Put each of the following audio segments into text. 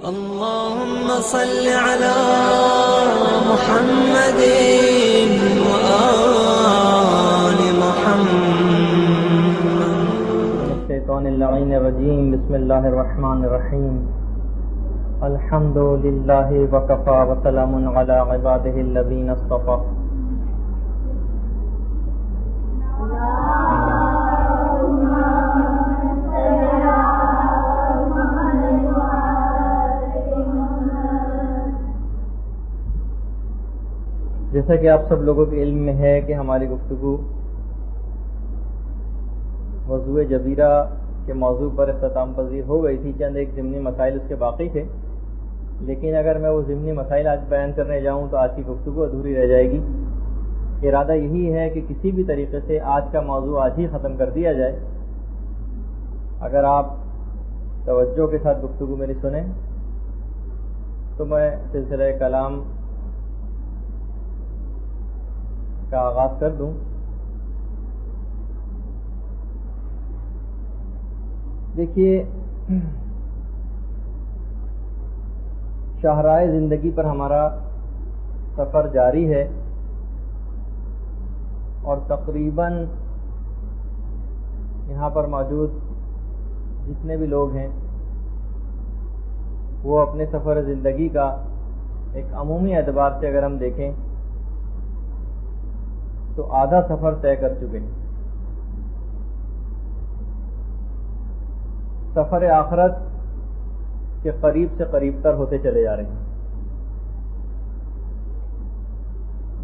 اللهم صل على محمد وآل محمد. الشیطان اللعین الرجیم. بسم اللہ الرحمن الرحیم. الحمد للہ وکفی وسلام علی عبادہ الذین اصطفی. جیسا کہ آپ سب لوگوں کے علم میں ہے کہ ہماری گفتگو موضوع جزیرہ کے موضوع پر اختتام پذیر ہو گئی تھی. چند ایک ضمنی مسائل اس کے باقی تھے، لیکن اگر میں وہ ضمنی مسائل آج بیان کرنے جاؤں تو آج کی گفتگو ادھوری رہ جائے گی. ارادہ یہی ہے کہ کسی بھی طریقے سے آج کا موضوع آج ہی ختم کر دیا جائے. اگر آپ توجہ کے ساتھ گفتگو میری سنیں تو میں سلسلہ کلام کا آغاز کر دوں. دیکھیے، شاہراہ زندگی پر ہمارا سفر جاری ہے اور تقریباً یہاں پر موجود جتنے بھی لوگ ہیں وہ اپنے سفر زندگی کا ایک عمومی اعتبار سے اگر ہم دیکھیں تو آدھا سفر طے کر چکے ہیں. سفر آخرت کے قریب سے قریب تر ہوتے چلے جا رہے ہیں.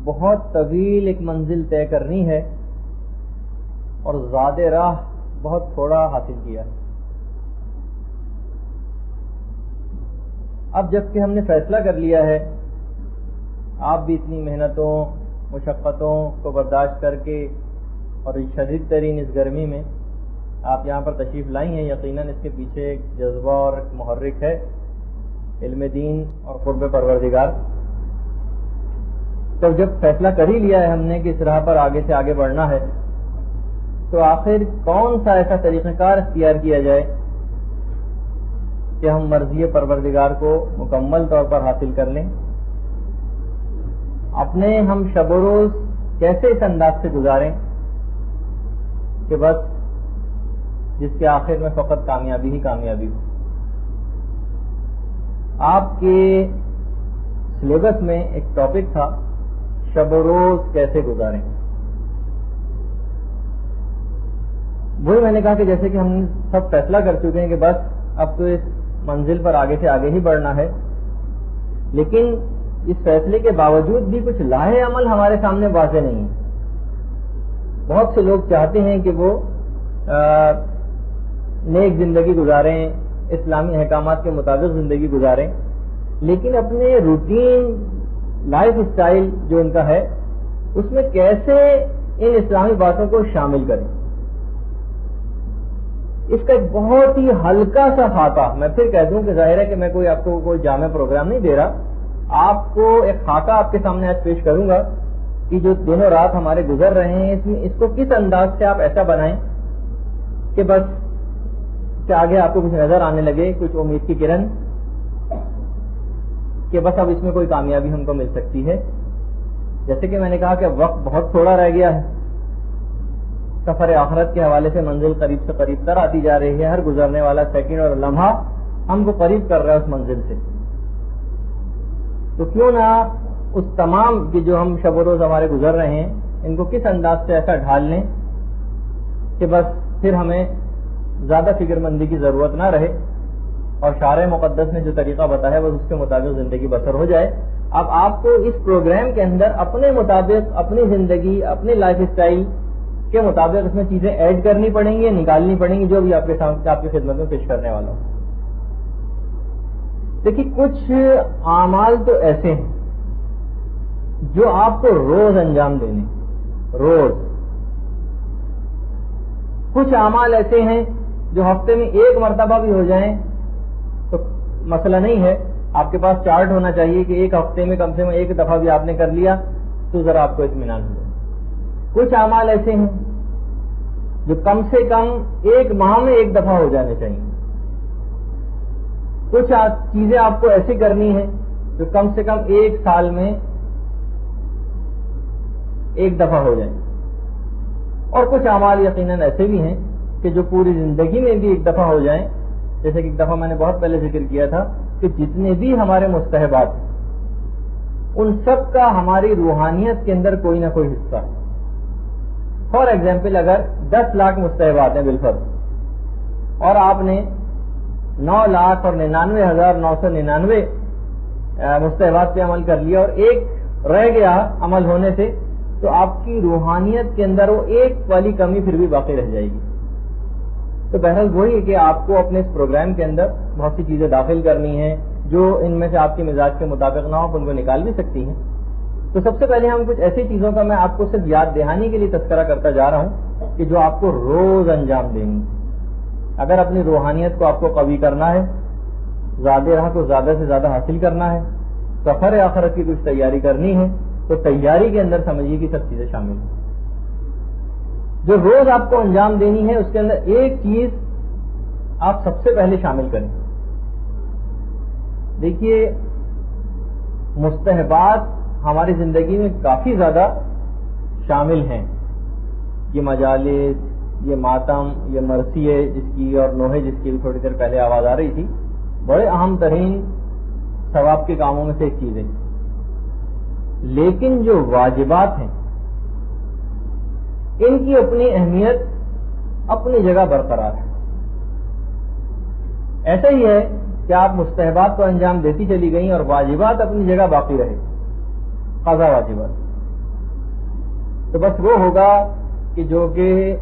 بہت طویل ایک منزل طے کرنی ہے اور زیادہ راہ بہت تھوڑا حاصل کیا ہے. اب جب کہ ہم نے فیصلہ کر لیا ہے، آپ بھی اتنی محنتوں مشقتوں کو برداشت کر کے اور شدید ترین اس گرمی میں آپ یہاں پر تشریف لائی ہیں، یقیناً اس کے پیچھے ایک جذبہ اور ایک محرک ہے، علم دین اور قرب پروردگار. تو جب فیصلہ کر ہی لیا ہے ہم نے کہ اس راہ پر آگے سے آگے بڑھنا ہے، تو آخر کون سا ایسا طریقہ کار اختیار کیا جائے کہ ہم مرضی پروردگار کو مکمل طور پر حاصل کر لیں. اپنے ہم شب و روز کیسے اس انداز سے گزاریں کہ بس جس کے آخر میں فقط کامیابی ہی کامیابی ہو. آپ کے سلیبس میں ایک ٹاپک تھا شب و روز کیسے گزاریں. وہی میں نے کہا کہ جیسے کہ ہم سب فیصلہ کر چکے ہیں کہ بس اب تو اس منزل پر آگے سے آگے ہی بڑھنا ہے، لیکن اس فیصلے کے باوجود بھی کچھ لاہے عمل ہمارے سامنے واضح نہیں ہے. بہت سے لوگ چاہتے ہیں کہ وہ نیک زندگی گزاریں، اسلامی احکامات کے مطابق زندگی گزاریں، لیکن اپنے روٹین لائف سٹائل جو ان کا ہے اس میں کیسے ان اسلامی باتوں کو شامل کریں. اس کا ایک بہت ہی ہلکا سا خاکہ، میں پھر کہہ دوں کہ ظاہر ہے کہ میں کوئی آپ کو کوئی جامع پروگرام نہیں دے رہا، آپ کو ایک خاکہ آپ کے سامنے آج پیش کروں گا کہ جو دنوں رات ہمارے گزر رہے ہیں اس میں اس کو کس انداز سے آپ ایسا بنائیں کہ بس کہ آگے آپ کو کچھ نظر آنے لگے، کچھ امید کی کرن کہ بس اب اس میں کوئی کامیابی ہم کو مل سکتی ہے. جیسے کہ میں نے کہا کہ وقت بہت تھوڑا رہ گیا ہے، سفر آخرت کے حوالے سے منزل قریب سے قریب تر آتی جا رہی ہے. ہر گزرنے والا سیکنڈ اور لمحہ ہم کو قریب کر رہا ہے اس منزل سے. تو کیوں نہ اس تمام کی جو ہم شب و روز ہمارے گزر رہے ہیں ان کو کس انداز سے ایسا ڈھال لیں کہ بس پھر ہمیں زیادہ فکر مندی کی ضرورت نہ رہے اور شارع مقدس نے جو طریقہ بتایا وہ اس کے مطابق زندگی بسر ہو جائے. اب آپ کو اس پروگرام کے اندر اپنے مطابق اپنی زندگی اپنی لائف سٹائل کے مطابق اس میں چیزیں ایڈ کرنی پڑیں گی، نکالنی پڑیں گی، جو بھی آپ کے سامنے آپ کی خدمت میں پیش کرنے والا ہوں. دیکھیے، کچھ اعمال تو ایسے ہیں جو آپ کو روز انجام دینے، روز. کچھ اعمال ایسے ہیں جو ہفتے میں ایک مرتبہ بھی ہو جائیں تو مسئلہ نہیں ہے. آپ کے پاس چارٹ ہونا چاہیے کہ ایک ہفتے میں کم سے کم ایک دفعہ بھی آپ نے کر لیا تو ذرا آپ کو اطمینان ہو جائے. کچھ اعمال ایسے ہیں جو کم سے کم ایک ماہ میں ایک دفعہ ہو جانے چاہیے. کچھ چیزیں آپ کو ایسی کرنی ہیں جو کم سے کم ایک سال میں ایک دفعہ ہو جائیں، اور کچھ اعمال یقیناً ایسے بھی ہیں کہ جو پوری زندگی میں بھی ایک دفعہ ہو جائیں. جیسے کہ ایک دفعہ میں نے بہت پہلے ذکر کیا تھا کہ جتنے بھی ہمارے مستحبات ہیں ان سب کا ہماری روحانیت کے اندر کوئی نہ کوئی حصہ ہے. فار ایگزامپل اگر 10 لاکھ مستحبات ہیں بالفرض اور آپ نے 9,99,999 مستحبات پہ عمل کر لیا اور ایک رہ گیا عمل ہونے سے، تو آپ کی روحانیت کے اندر وہ ایک والی کمی پھر بھی باقی رہ جائے گی. تو بہرحال وہی ہے کہ آپ کو اپنے اس پروگرام کے اندر بہت سی چیزیں داخل کرنی ہیں جو ان میں سے آپ کے مزاج کے مطابق نہ ہو، ان کو نکال بھی سکتی ہیں. تو سب سے پہلے ہم کچھ ایسی چیزوں کا میں آپ کو صرف یاد دہانی کے لیے تذکرہ کرتا جا رہا ہوں کہ جو آپ کو روز انجام دینی. اگر اپنی روحانیت کو آپ کو قوی کرنا ہے، زیادہ راہ کو زیادہ سے زیادہ حاصل کرنا ہے، سفر آخرت کی کچھ تیاری کرنی ہے، تو تیاری کے اندر سمجھیے کہ سب چیزیں شامل ہیں. جو روز آپ کو انجام دینی ہے اس کے اندر ایک چیز آپ سب سے پہلے شامل کریں. دیکھیے، مستحبات ہماری زندگی میں کافی زیادہ شامل ہیں. یہ مجالس، یہ ماتم، یہ مرثیے جس کی اور نوحے جس کی بھی تھوڑی دیر پہلے آواز آ رہی تھی، بڑے اہم ترین ثواب کے کاموں میں سے ایک چیز ہے. لیکن جو واجبات ہیں ان کی اپنی اہمیت اپنی جگہ برقرار ہے. ایسا ہی ہے کہ آپ مستحبات کو انجام دیتی چلی گئیں اور واجبات اپنی جگہ باقی رہے، قضا واجبات. تو بس وہ ہوگا کہ جو کہ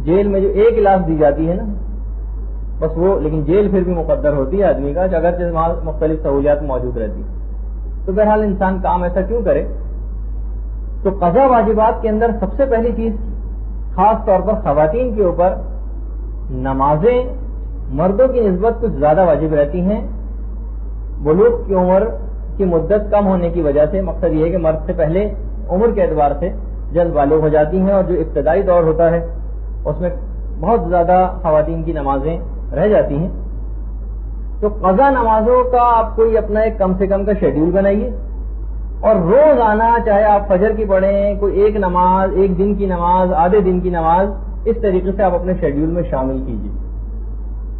جیل میں جو ایک گلاس دی جاتی ہے نا، بس وہ، لیکن جیل پھر بھی مقدر ہوتی ہے آدمی کا، اگرچہ مختلف سہولیات موجود رہتی. تو بہرحال انسان کام ایسا کیوں کرے؟ تو قضا واجبات کے اندر سب سے پہلی چیز، خاص طور پر خواتین کے اوپر نمازیں مردوں کی نسبت کچھ زیادہ واجب رہتی ہیں. بلوغ کی عمر کی مدت کم ہونے کی وجہ سے، مقصد یہ ہے کہ مرد سے پہلے عمر کے اعتبار سے جلد بالغ ہو جاتی ہیں، اور جو ابتدائی دور ہوتا ہے اس میں بہت زیادہ خواتین کی نمازیں رہ جاتی ہیں. تو قضا نمازوں کا آپ کوئی اپنا ایک کم سے کم کا شیڈیول بنائیے، اور روز آنا، چاہے آپ فجر کی پڑھیں، کوئی ایک نماز، ایک دن کی نماز، آدھے دن کی نماز، اس طریقے سے آپ اپنے شیڈیول میں شامل کیجیے.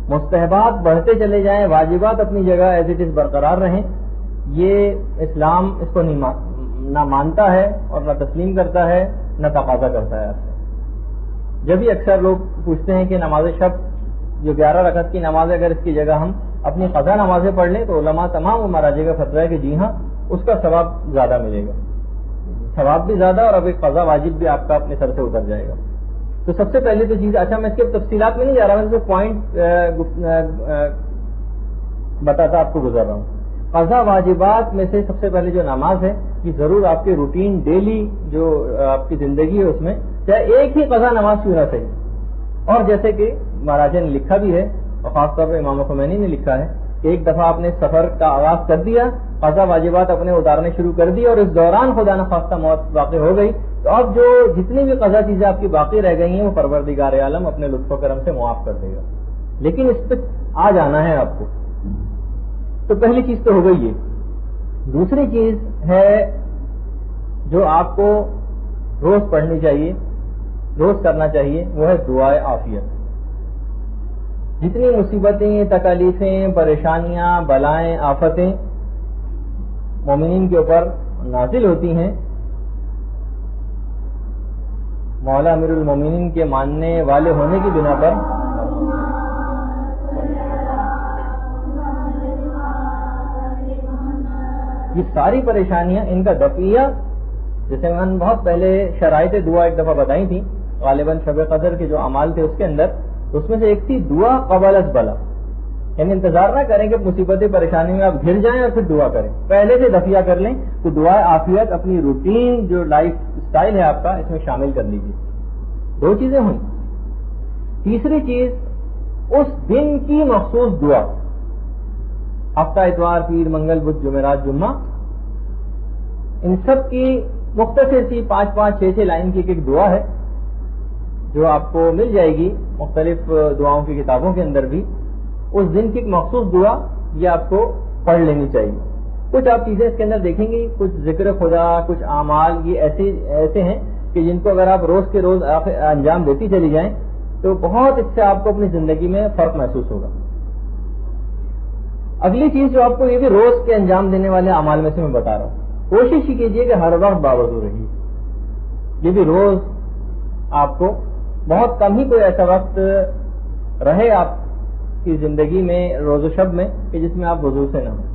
مستحبات بڑھتے چلے جائیں، واجبات اپنی جگہ ایز اٹ از برقرار رہیں. یہ اسلام اس کو نہ مانتا ہے اور نہ تسلیم کرتا ہے، نہ تقاضا کرتا ہے آپ سے. جب بھی اکثر لوگ پوچھتے ہیں کہ نماز شب جو 11 رکعت کی نماز ہے، اگر اس کی جگہ ہم اپنی قضا نمازیں پڑھ لیں، تو علماء تمام مراجع کا فتویٰ ہے کہ جی ہاں، اس کا ثواب زیادہ ملے گا، ثواب بھی زیادہ، اور اب ایک قضا واجب بھی آپ کا اپنے سر سے اتر جائے گا. تو سب سے پہلے تو چیز، اچھا میں اس کے تفصیلات میں نہیں جا رہا، میں صرف پوائنٹ بتاتا آپ کو گزر رہا ہوں. قضا واجبات میں سے سب سے پہلے جو نماز ہے، یہ ضرور آپ کے روٹین ڈیلی جو آپ کی زندگی ہے اس میں چاہے ایک ہی قضا نماز کیوں نہ صحیح. اور جیسے کہ مہاراجا نے لکھا بھی ہے، اور خاص طور پر امام خمینی نے لکھا ہے کہ ایک دفعہ آپ نے سفر کا آغاز کر دیا، قضا واجبات اپنے اتارنے شروع کر دی، اور اس دوران خدا نخواستہ موت واقع ہو گئی، تو اب جو جتنی بھی قضا چیزیں آپ کی باقی رہ گئی ہیں وہ پروردگار عالم اپنے لطف و کرم سے معاف کر دے گا. لیکن اس پہ آ جانا ہے آپ کو. تو پہلی چیز تو ہو گئی یہ. دوسری چیز ہے جو آپ کو روز پڑھنی چاہیے، روز کرنا چاہیے، وہ ہے دعائے عافیت. جتنی مصیبتیں، تکالیفیں، پریشانیاں، بلائیں، آفتیں مومنین کے اوپر نازل ہوتی ہیں، مولا امیر المومنین کے ماننے والے ہونے کی بنا پر یہ ساری پریشانیاں، ان کا دفعیہ، جیسے میں نے بہت پہلے شرائط دعا ایک دفعہ بتائی تھی، غالباً شب قدر کے جو اعمال تھے اس کے اندر، اس میں سے ایک تھی دعا قبل از بلا. یعنی انتظار نہ کریں کہ مصیبت پریشانی میں آپ گر جائیں اور پھر دعا کریں، پہلے سے دفعہ کر لیں. تو دعائے عافیت اپنی روٹین جو لائف سٹائل ہے آپ کا، اس میں شامل کر لیجیے. دو چیزیں ہوئیں. تیسری چیز، اس دن کی مخصوص دعا، ہفتہ اتوار، پیر، منگل، بدھ، جمعرات، جمعہ، ان سب کی مختصر سی 5-5، 6-6 لائن کی ایک دعا ہے جو آپ کو مل جائے گی مختلف دعاؤں کی کتابوں کے اندر بھی. اس دن کی ایک مخصوص دعا یہ آپ کو پڑھ لینی چاہیے. کچھ آپ چیزیں اس کے اندر دیکھیں گی, کچھ ذکر خدا, کچھ اعمال, یہ ایسے ہیں کہ جن کو اگر آپ روز کے روز انجام دیتی چلی جائیں تو بہت اس سے آپ کو اپنی زندگی میں فرق محسوس ہوگا. اگلی چیز جو آپ کو یہ بھی روز کے انجام دینے والے اعمال میں سے میں بتا رہا ہوں, کوشش ہی کیجیے کہ ہر وقت باوضو رہیے. یہ بھی روز آپ کو بہت کم ہی کوئی ایسا وقت رہے آپ کی زندگی میں روز و شب میں کہ جس میں آپ وضو سے نہ ہوں.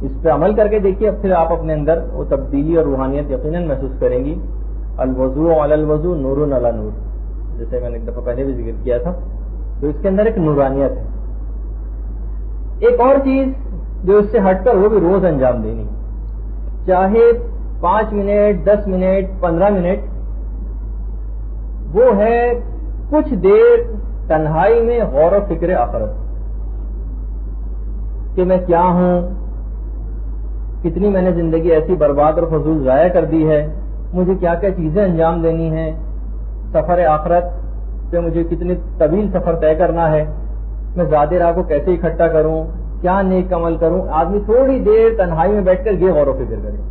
اس پہ عمل کر کے دیکھیے, اب پھر آپ اپنے اندر وہ تبدیلی اور روحانیت یقیناً محسوس کریں گی. الوضو علی الوضو نور علی نور, جیسے میں نے ایک دفعہ پہلے بھی ذکر کیا تھا. تو اس کے اندر ایک نورانیت ہے. ایک اور چیز جو اس سے ہٹ کر وہ بھی روز انجام دینی, چاہے 5 منٹ 10 منٹ 15 منٹ, وہ ہے کچھ دیر تنہائی میں غور و فکر آخرت کہ میں کیا ہوں, کتنی میں نے زندگی ایسی برباد اور فضول ضائع کر دی ہے, مجھے کیا کیا چیزیں انجام دینی ہیں, سفر آخرت پہ مجھے کتنی طویل سفر طے کرنا ہے, میں زیادہ راہ کو کیسے اکٹھا کروں, کیا نیک عمل کروں. آدمی تھوڑی دیر تنہائی میں بیٹھ کر یہ غور و فکر کرے.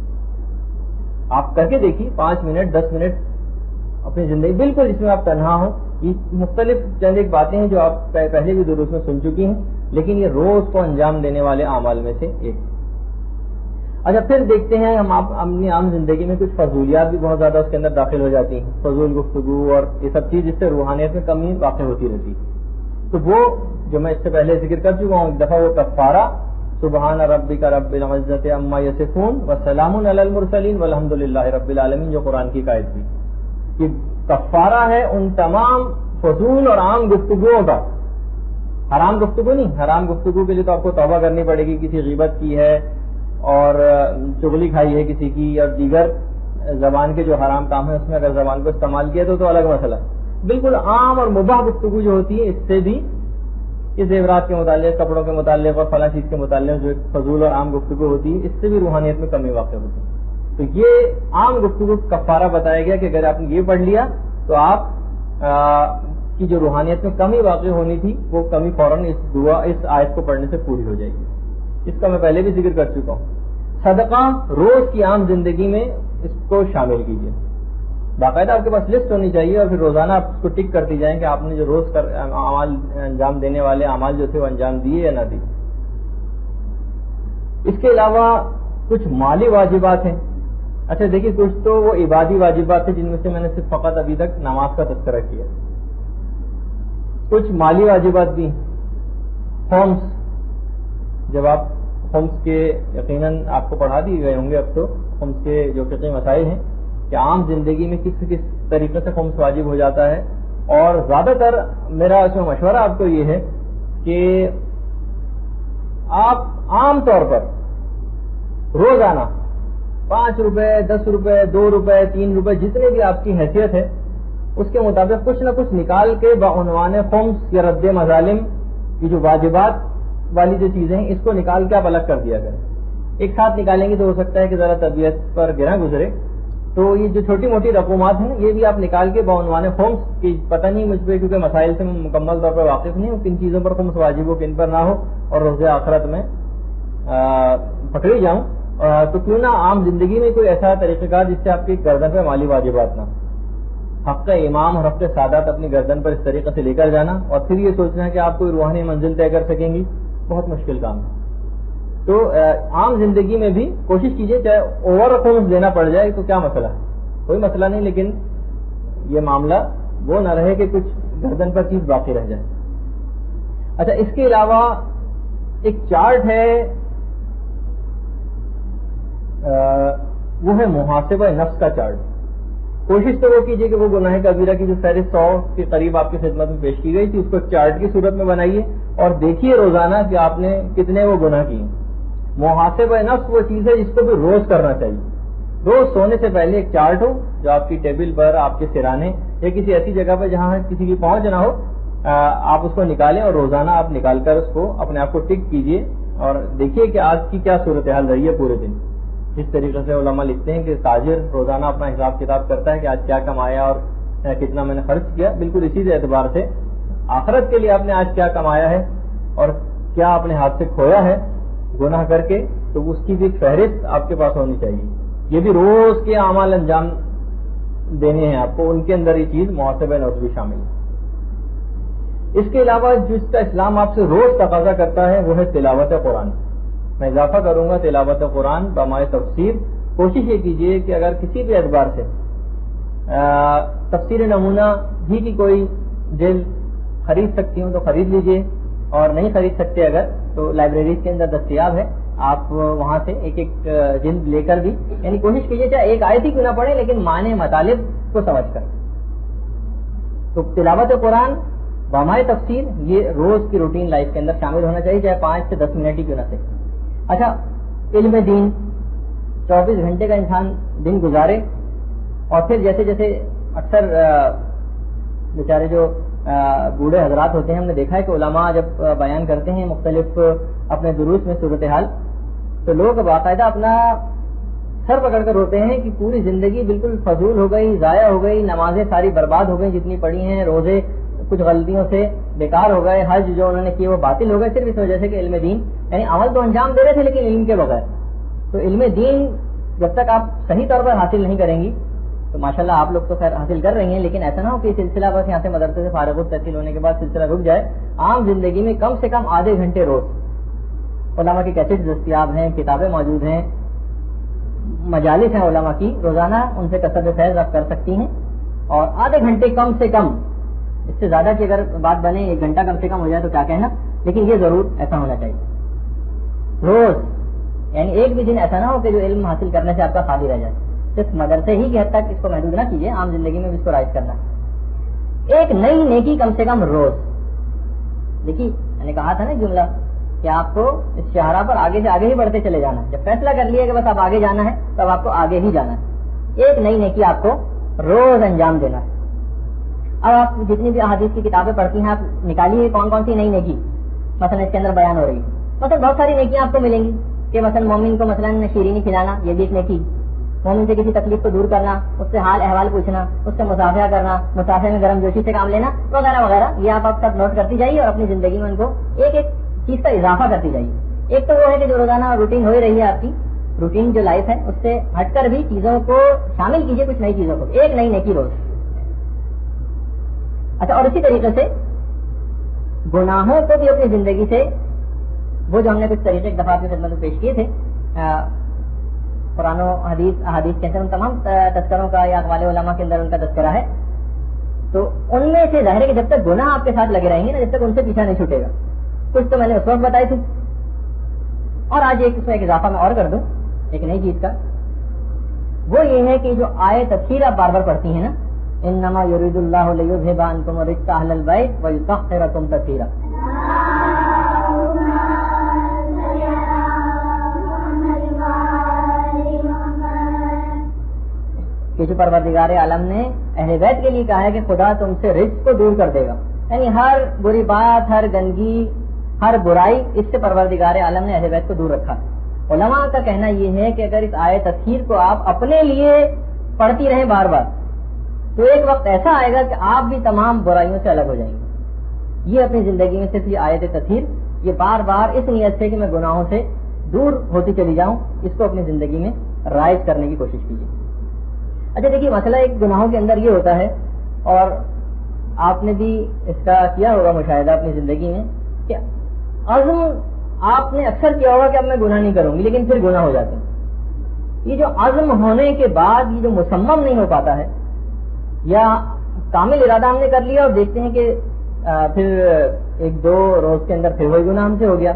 آپ کر کے دیکھیے 5 منٹ 10 منٹ اپنی زندگی بالکل جس میں آپ تنہا ہوں. یہ مختلف چند ایک باتیں ہیں جو آپ پہلے بھی دروس میں سن چکی ہیں, لیکن یہ روز کو انجام دینے والے اعمال میں سے ایک. اچھا, پھر دیکھتے ہیں ہم اپنی عام زندگی میں کچھ فضولیات بھی بہت زیادہ اس کے اندر داخل ہو جاتی ہیں, فضول گفتگو اور یہ سب چیز, جس سے روحانیت میں کمی واقع ہوتی رہتی ہے. تو وہ جو میں اس سے پہلے ذکر کر چکا ہوں ایک دفعہ, وہ کفارہ سبحان ربک رب العزت عما یصفون وسلام علی المرسلین والحمد للہ رب العالمین, جو قرآن کی قائد تھی. کہ کفارہ ہے ان تمام فضول اور عام گفتگوؤں کا. حرام گفتگو نہیں, حرام گفتگو کے لیے تو آپ کو توبہ کرنی پڑے گی, کسی غیبت کی ہے اور چغلی کھائی ہے کسی کی, اور دیگر زبان کے جو حرام کام ہے اس میں اگر زبان کو استعمال کیا تو الگ مسئلہ. بالکل عام اور مباح گفتگو جو ہوتی ہے اس سے بھی, یہ زیورات کے متعلق, کپڑوں کے متعلق اور فلاں چیز کے متعلق جو فضول اور عام گفتگو ہوتی ہے, اس سے بھی روحانیت میں کمی واقع ہوتی ہے. تو یہ عام گفتگو کفارہ بتایا گیا کہ اگر آپ نے یہ پڑھ لیا تو آپ کی جو روحانیت میں کمی واقع ہونی تھی وہ کمی فوراً اس آیت کو پڑھنے سے پوری ہو جائے گی. اس کا میں پہلے بھی ذکر کر چکا ہوں. صدقہ روز کی عام زندگی میں اس کو شامل کیجیے. باقاعدہ آپ کے پاس لسٹ ہونی چاہیے اور پھر روزانہ آپ اس کو ٹک کرتی جائیں کہ آپ نے جو روز اعمال انجام دینے والے اعمال جو تھے وہ انجام دیے یا نہ دیے. اس کے علاوہ کچھ مالی واجبات ہیں. اچھا دیکھیے, کچھ تو وہ عبادی واجبات ہیں جن میں سے میں نے صرف فقط ابھی تک نماز کا تذکرہ کیا. کچھ مالی واجبات بھی, خمس, جب آپ خمس کے یقیناً آپ کو پڑھا دیے گئے ہوں گے اب تو, خمس کے جو فقہی مسائل ہیں کہ عام زندگی میں کس طریقے سے خمس واجب ہو جاتا ہے. اور زیادہ تر میرا اس میں مشورہ آپ کو یہ ہے کہ آپ عام طور پر روزانہ 5 روپے 10 روپے 2 روپے 3 روپے جتنے بھی آپ کی حیثیت ہے اس کے مطابق کچھ نہ کچھ نکال کے بعنوان خمس یا رد مظالم کی جو واجبات والی جو چیزیں ہیں اس کو نکال کے آپ الگ کر دیا کریں. ایک ساتھ نکالیں گے تو ہو سکتا ہے کہ ذرا طبیعت پر گرا گزرے. تو یہ جو چھوٹی موٹی رقومات ہیں یہ بھی آپ نکال کے بعنوان خمس کی, پتہ نہیں مجھ پہ کیونکہ مسائل سے میں مکمل طور پر واقف نہیں ہوں, کن چیزوں پر خمس واجب ہو کن پر نہ ہو, اور روز آخرت میں پکڑی جاؤں, تو کیوں نہ عام زندگی میں کوئی ایسا طریقہ کار جس سے آپ کی گردن پہ مالی واجبات نہ. حق امام اور حق سادات اپنی گردن پر اس طریقے سے لے کر جانا اور پھر یہ سوچنا ہے کہ آپ کوئی روحانی منزل طے کر سکیں گی, بہت مشکل کام ہے. تو عام زندگی میں بھی کوشش کیجیے, چاہے اوور خمس دینا پڑ جائے تو کیا مسئلہ ہے, کوئی مسئلہ نہیں, لیکن یہ معاملہ وہ نہ رہے کہ کچھ گردن پر چیز باقی رہ جائے. اچھا, اس کے علاوہ ایک چارٹ ہے, وہ ہے محاسبہ نفس کا چارٹ. کوشش تو وہ کیجیے کہ وہ گناہ کبیرہ کی جو فہرست 100 کے قریب آپ کی خدمت میں پیش کی گئی تھی اس کو چارٹ کی صورت میں بنائیے اور دیکھیے روزانہ کہ آپ نے کتنے وہ گناہ کیے. محاسبہ نفس وہ چیز ہے جس کو بھی روز کرنا چاہیے. روز سونے سے پہلے ایک چارٹ ہو جو آپ کی ٹیبل پر, آپ کے سرانے یا کسی ایسی جگہ پر جہاں کسی کی پہنچ نہ ہو, آپ اس کو نکالیں اور روزانہ آپ نکال کر اس کو اپنے آپ کو ٹک کیجیے اور دیکھیے کہ آج کی کیا صورتحال رہی ہے پورے دن. جس طریقے سے علماء لکھتے ہیں کہ تاجر روزانہ اپنا حساب کتاب کرتا ہے کہ آج کیا کمایا اور کتنا میں نے خرچ کیا, بالکل اسی اعتبار سے آخرت کے لیے آپ نے آج کیا کمایا ہے اور کیا اپنے ہاتھ سے کھویا ہے گناہ کر کے، تو اس کی بھی ایک فہرست آپ کے پاس ہونی چاہیے. یہ بھی روز کے اعمال انجام دینے ہیں آپ کو، ان کے اندر یہ چیز محاسبہ نفس بھی شامل ہے. اس کے علاوہ جس کا اسلام آپ سے روز تقاضا کرتا ہے وہ ہے تلاوت قرآن. میں اضافہ کروں گا تلاوت قرآن بمائے تفسیر. کوشش یہ کیجئے کہ اگر کسی بھی اعتبار سے تفسیر نمونہ بھی کی کوئی جلد خرید سکتی ہوں تو خرید لیجئے، اور نہیں خرید سکتے اگر تو لائبریریز کے اندر دستیاب ہے، آپ وہاں سے ایک ایک جلد لے کر بھی، یعنی کوشش کیجیے چاہے ایک آیت ہی کیوں نہ پڑھیں لیکن معنی مطالب کو سمجھ کر. تو تلاوت قرآن بامائے تفسیر یہ روز کی روٹین لائف کے اندر شامل ہونا چاہیے، چاہے 5 سے 10 منٹ ہی کیوں نہ سے. اچھا، علم دین 24 گھنٹے کا انسان دن گزارے، اور پھر جیسے جیسے اکثر بیچارے جو بوڑھے حضرات ہوتے ہیں، ہم نے دیکھا ہے کہ علماء جب بیان کرتے ہیں مختلف اپنے دروس میں صورتحال، تو لوگ باقاعدہ اپنا سر پکڑ کر روتے ہیں کہ پوری زندگی بالکل فضول ہو گئی، ضائع ہو گئی، نمازیں ساری برباد ہو گئی جتنی پڑھی ہیں، روزے کچھ غلطیوں سے بیکار ہو گئے، حج جو انہوں نے کیے وہ باطل ہو گئے، صرف اس وجہ سے کہ علم دین، یعنی عمل تو انجام دے رہے تھے لیکن علم کے بغیر. تو علم دین جب تک آپ صحیح طور پر حاصل نہیں کریں گی تو ماشاءاللہ آپ لوگ تو خیر حاصل کر رہی ہیں، لیکن ایسا نہ ہو کہ سلسلہ بس یہاں سے مدرسے سے فارغ التحصیل ہونے کے بعد سلسلہ رک جائے. عام زندگی میں کم سے کم آدھے گھنٹے روز علماء کی کیسٹ دستیاب ہیں، کتابیں موجود ہیں، مجالس ہیں علماء کی، روزانہ ان سے کثرت فیض آپ کر سکتی ہیں. اور آدھے گھنٹے کم سے کم، اس سے زیادہ کی اگر بات بنے 1 گھنٹہ کم سے کم ہو جائے تو کیا کہنا، لیکن یہ ضرور ایسا ہونا چاہیے روز. یعنی ایک بھی دن ایسا نہ ہو کہ جو علم حاصل کرنے سے آپ کا خالی رہ جائے. صرف مدرسے ہی کی حد تک اس کو محدود نہ کیجیے، عام زندگی میں بھی اس کو رائج کرنا. ایک نئی نیکی کم سے کم روز. دیکھیے میں نے کہا تھا نا جملہ کہ آپ کو اس شاہراہ پر آگے سے آگے ہی بڑھتے چلے جانا ہے. جب فیصلہ کر لیا کہ بس اب آگے جانا ہے تب آپ کو آگے ہی جانا ہے. ایک نئی نیکی آپ کو روز انجام دینا ہے. اب آپ جتنی بھی احادیث کی کتابیں پڑھتی ہیں آپ نکالیے کون کون سی نئی نیکی مثلا اس کے اندر بیان ہو رہی ہے. مثلا بہت ساری نیکیاں آپ کو ملیں گی کہ مثلا مومن کو مثلا شیرینی کھلانا، یہ بھی ایک نیکی. مومن سے کسی تکلیف کو دور کرنا، اس سے حال احوال پوچھنا، اس سے مسافہ کرنا، مسافے میں گرم جوشی سے کام لینا وغیرہ وغیرہ. یہ آپ سب نوٹ کرتی جائیے اور اپنی زندگی میں ان کو ایک ایک چیز کا اضافہ کرتی جائیے. ایک تو وہ ہے کہ جو روزانہ روٹین ہو ہی رہی ہے آپ کی، روٹین جو لائف ہے اس سے ہٹ کر بھی چیزوں کو شامل کیجیے، کچھ نئی چیزوں کو، ایک نئی نیکی روز. اچھا، اور اسی طریقے سے گناہوں کو بھی اپنی زندگی سے، وہ جو ہم نے کچھ طریقے ایک دفعہ کی خدمت میں پیش کیے تھے، قرآن و احادیث کے اندر ان تمام تذکروں کا یا اقوال علماء کے اندر ان کا تذکرہ ہے. تو ان میں سے ظاہر ہے کہ جب تک گناہ آپ کے ساتھ لگے رہیں گے نا، جب تک ان سے پیچھا نہیں چھوٹے گا. کچھ تو میں نے اس وقت بتائی تھی، اور آج ایک اس میں ایک اضافہ میں اور کر دوں ایک نئی چیز کا. وہ یہ ہے کہ جو آیت تفسیر آپ بار بار پڑھتی ہیں نا، انما یرید اللہ لیذھب عنکم الرجس اہل البیت ویطہرکم تطہیرا، کہ جو پروردگار عالم نے اہل بیت کے لیے کہا ہے کہ خدا تم سے رجس کو دور کر دے گا، یعنی ہر بری بات، ہر گندگی، ہر برائی، اس سے پروردگار عالم نے اہل بیت کو دور رکھا. علماء کا کہنا یہ ہے کہ اگر اس آیت تطہیر کو آپ اپنے لیے پڑھتی رہیں بار بار تو ایک وقت ایسا آئے گا کہ آپ بھی تمام برائیوں سے الگ ہو جائیں گے. یہ اپنی زندگی میں صرف یہ آیت تطہیر، یہ بار بار اس نیت سے کہ میں گناہوں سے دور ہوتی چلی جاؤں، اس کو اپنی زندگی میں رائج کرنے کی کوشش کیجیے. اچھا دیکھیے، مسئلہ ایک گناہوں کے اندر یہ ہوتا ہے، اور آپ نے بھی اس کا کیا ہوگا مشاہدہ اپنی زندگی میں، کہ عزم آپ نے اکثر کیا ہوگا کہ اب میں گناہ نہیں کروں گی، لیکن پھر گناہ ہو جاتے ہیں. یہ جو عزم ہونے کے بعد یہ جو مصمم نہیں ہو پاتا ہے، یا کامل ارادہ ہم نے کر لیا اور دیکھتے ہیں کہ پھر 1-2 روز کے اندر پھر وہی گناہ ہم سے ہو گیا.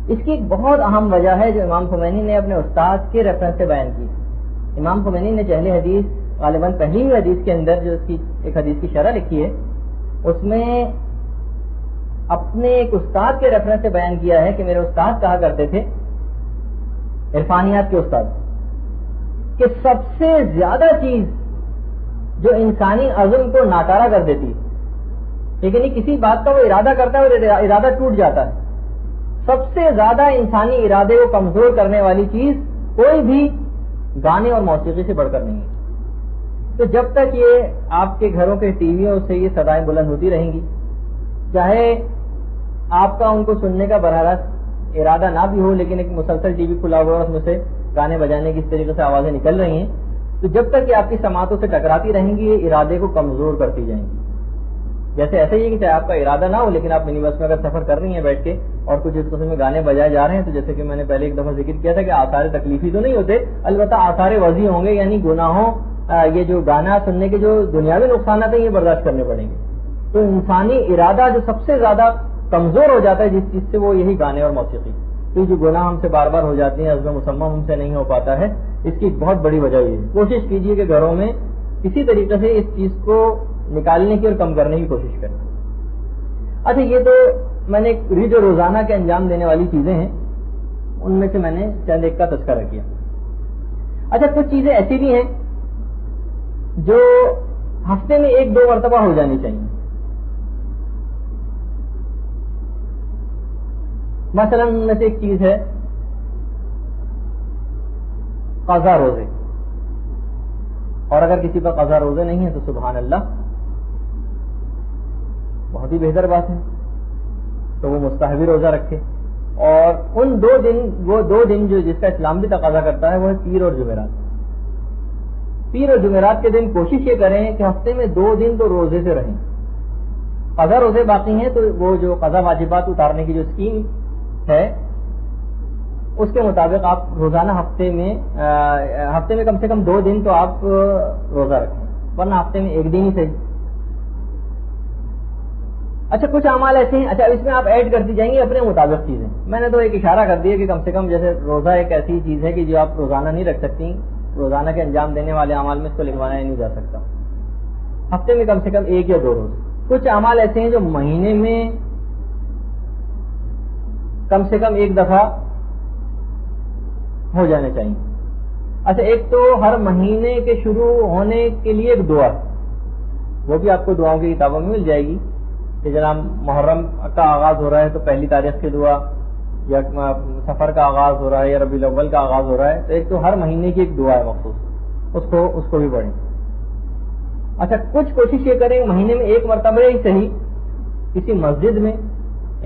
اس کی ایک بہت اہم وجہ ہے جو امام خمینی نے اپنے استاد کے ریفرنس سے بیان کی. امام خمینی نے پہلی حدیث، غالباً پہلی ہی حدیث کے اندر جو اس کی ایک حدیث کی شرح لکھی ہے، اس میں اپنے ایک استاد کے ریفرنس سے بیان کیا ہے کہ میرے استاد کہا کرتے تھے، عرفانیات کے استاد، کہ سب سے زیادہ چیز جو انسانی عزم کو ناکارہ کر دیتی ہے، لیکن کسی بات کا وہ ارادہ کرتا ہے اور ارادہ ٹوٹ جاتا ہے، سب سے زیادہ انسانی ارادے کو کمزور کرنے والی چیز کوئی بھی گانے اور موسیقی سے بڑھ کر نہیں ہے. تو جب تک یہ آپ کے گھروں کے ٹی ویوں سے یہ صدائیں بلند ہوتی رہیں گی، چاہے آپ کا ان کو سننے کا براہ راست ارادہ نہ بھی ہو، لیکن ایک مسلسل ٹی وی کھلا ہوا ہے، اس میں سے گانے بجانے کی اس طریقے سے آوازیں نکل رہی ہیں، تو جب تک یہ آپ کی سماعتوں سے ٹکراتی رہیں گی یہ ارادے کو کمزور کرتی جائیں گی. جیسے ایسے ہی ہے کہ چاہے آپ کا ارادہ نہ ہو لیکن آپ منی بس میں اگر سفر کر رہی ہیں بیٹھ کے اور کچھ اس قسم میں گانے بجائے جا رہے ہیں، تو جیسے کہ میں نے پہلے ایک دفعہ ذکر کیا تھا کہ آثار تکلیفی تو نہیں ہوتے، البتہ آثار وضعی ہوں گے، یعنی گناہوں یہ جو گانا سننے کے جو دنیاوی نقصانات ہیں یہ برداشت کرنے پڑیں گے. تو انسانی ارادہ جو سب سے زیادہ کمزور ہو جاتا ہے جس چیز سے، وہ یہی گانے اور موسیقی. تو یہ جو گناہ ہم سے بار بار ہو جاتے ہیں، عزم مسمم ہم سے نہیں ہو پاتا ہے، اس کی بہت بڑی وجہ یہ ہے. کوشش کیجیے کہ گھروں میں کسی طریقے سے اس چیز کو نکالنے کی اور کم کرنے کی کوشش کریں. اچھا، یہ تو میں نے جو روزانہ کے انجام دینے والی چیزیں ہیں ان میں سے میں نے چند ایک کا تذکرہ کیا. اچھا، کچھ چیزیں ایسی بھی ہیں جو ہفتے میں 1-2 مرتبہ ہو جانی چاہیے. مثلا ان میں سے ایک چیز ہے قضا روزے، اور اگر کسی پر قضا روزے نہیں ہے تو سبحان اللہ، بہت ہی بہتر بات ہے، تو وہ مستحبی روزہ رکھے. اور ان 2 دن، وہ 2 دن جو جس کا اسلام بھی تقاضا کرتا ہے وہ ہے پیر اور جمعرات. پیر اور جمعرات کے دن کوشش یہ کریں کہ ہفتے میں 2 دن تو روزے سے رہیں. قضا روزے باقی ہیں تو وہ جو قضا واجبات اتارنے کی جو اسکیم ہے اس کے مطابق آپ روزانہ ہفتے میں کم سے کم 2 دن تو آپ روزہ رکھیں، ورنہ ہفتے میں 1 دن ہی صحیح. اچھا، کچھ اعمال ایسے ہیں، اچھا اس میں آپ ایڈ کرتی جائیں گی اپنے مطابق چیزیں. میں نے تو ایک اشارہ کر دیا کہ کم سے کم جیسے روزہ ایک ایسی چیز ہے کہ جو آپ روزانہ نہیں رکھ سکتی، روزانہ کے انجام دینے والے اعمال میں اس کو لکھوانا ہی نہیں جا سکتا. ہفتے میں کم سے کم 1 یا 2 روز. کچھ اعمال ایسے ہیں جو مہینے میں کم سے کم 1 دفعہ ہو جانے چاہیے. اچھا، ایک تو ہر مہینے کے شروع ہونے کے لیے ایک دعا، وہ بھی آپ کو دعاؤں کی کتابوں میں مل جائے گی کہ جناب محرم کا آغاز ہو رہا ہے تو 1 تاریخ کی دعا، یا سفر کا آغاز ہو رہا ہے یا ربیع الاول کا آغاز ہو رہا ہے تو ایک تو ہر مہینے کی ایک دعا ہے مخصوص، اس کو بھی پڑھیں. اچھا، کچھ کوشش یہ کریں مہینے میں 1 مرتبہ ہی صحیح کسی مسجد میں،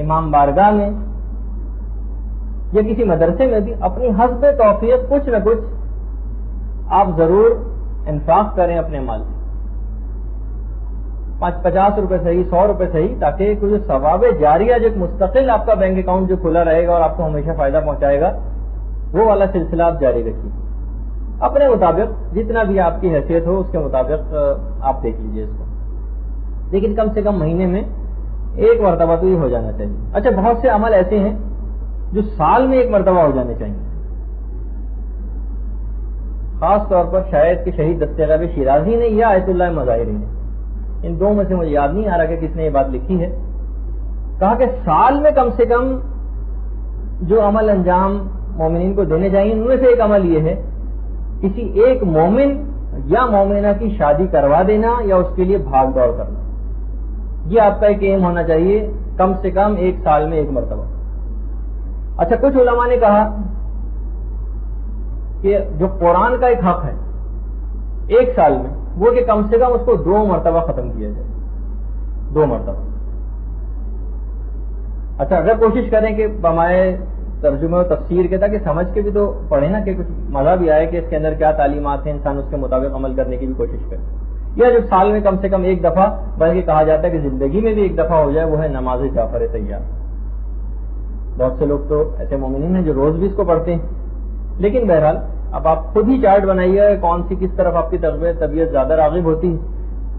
امام بارگاہ میں یا کسی مدرسے میں بھی اپنی حسب توفیق کچھ نہ کچھ آپ ضرور انفاق کریں اپنے مال سے. 50 روپے صحیح، 100 روپے صحیح، تاکہ کچھ ثواب جاریہ جو مستقل آپ کا بینک اکاؤنٹ جو کھلا رہے گا اور آپ کو ہمیشہ فائدہ پہنچائے گا، وہ والا سلسلہ آپ جاری رکھیے. اپنے مطابق جتنا بھی آپ کی حیثیت ہو اس کے مطابق آپ دیکھ لیجئے اس کو، لیکن کم سے کم مہینے میں 1 مرتبہ تو یہ ہو جانا چاہیے. اچھا، بہت سے عمل ایسے ہیں جو سال میں 1 مرتبہ ہو جانے چاہیے. خاص طور پر شاید کہ شہید دستیغ شیرازی نے یا آیت اللہ مظاہری نے، ان 2 میں سے مجھے یاد نہیں آ رہا کہ کس نے یہ بات لکھی ہے، کہا کہ سال میں کم سے کم جو عمل انجام مومنین کو دینے چاہیے ان میں سے ایک عمل یہ ہے کسی ایک مومن یا مومنہ کی شادی کروا دینا یا اس کے لیے بھاگ دوڑ کرنا. یہ آپ کا ایک ایم ہونا چاہیے کم سے کم 1 سال میں 1 مرتبہ. اچھا، کچھ علماء نے کہا کہ جو قرآن کا ایک حق ہے 1 سال میں، وہ کہ کم سے کم اس کو 2 مرتبہ ختم کیا جائے، 2 مرتبہ. اچھا، اگر کوشش کریں کہ بمائے ترجمہ و تفسیر کے تاکہ سمجھ کے بھی تو پڑھیں نا، کہ کچھ مزہ بھی آئے کہ اس کے اندر کیا تعلیمات ہیں، انسان اس کے مطابق عمل کرنے کی بھی کوشش کرے. یا جو سال میں کم سے کم 1 دفعہ، بلکہ کہا جاتا ہے کہ زندگی میں بھی 1 دفعہ ہو جائے، وہ ہے نماز جعفر طیار. بہت سے لوگ تو ایسے مومنین ہیں جو روز بھی اس کو پڑھتے ہیں، لیکن بہرحال اب آپ خود ہی چارٹ بنائیے کون سی کس طرف آپ کی طبیعت زیادہ راغب ہوتی ہے،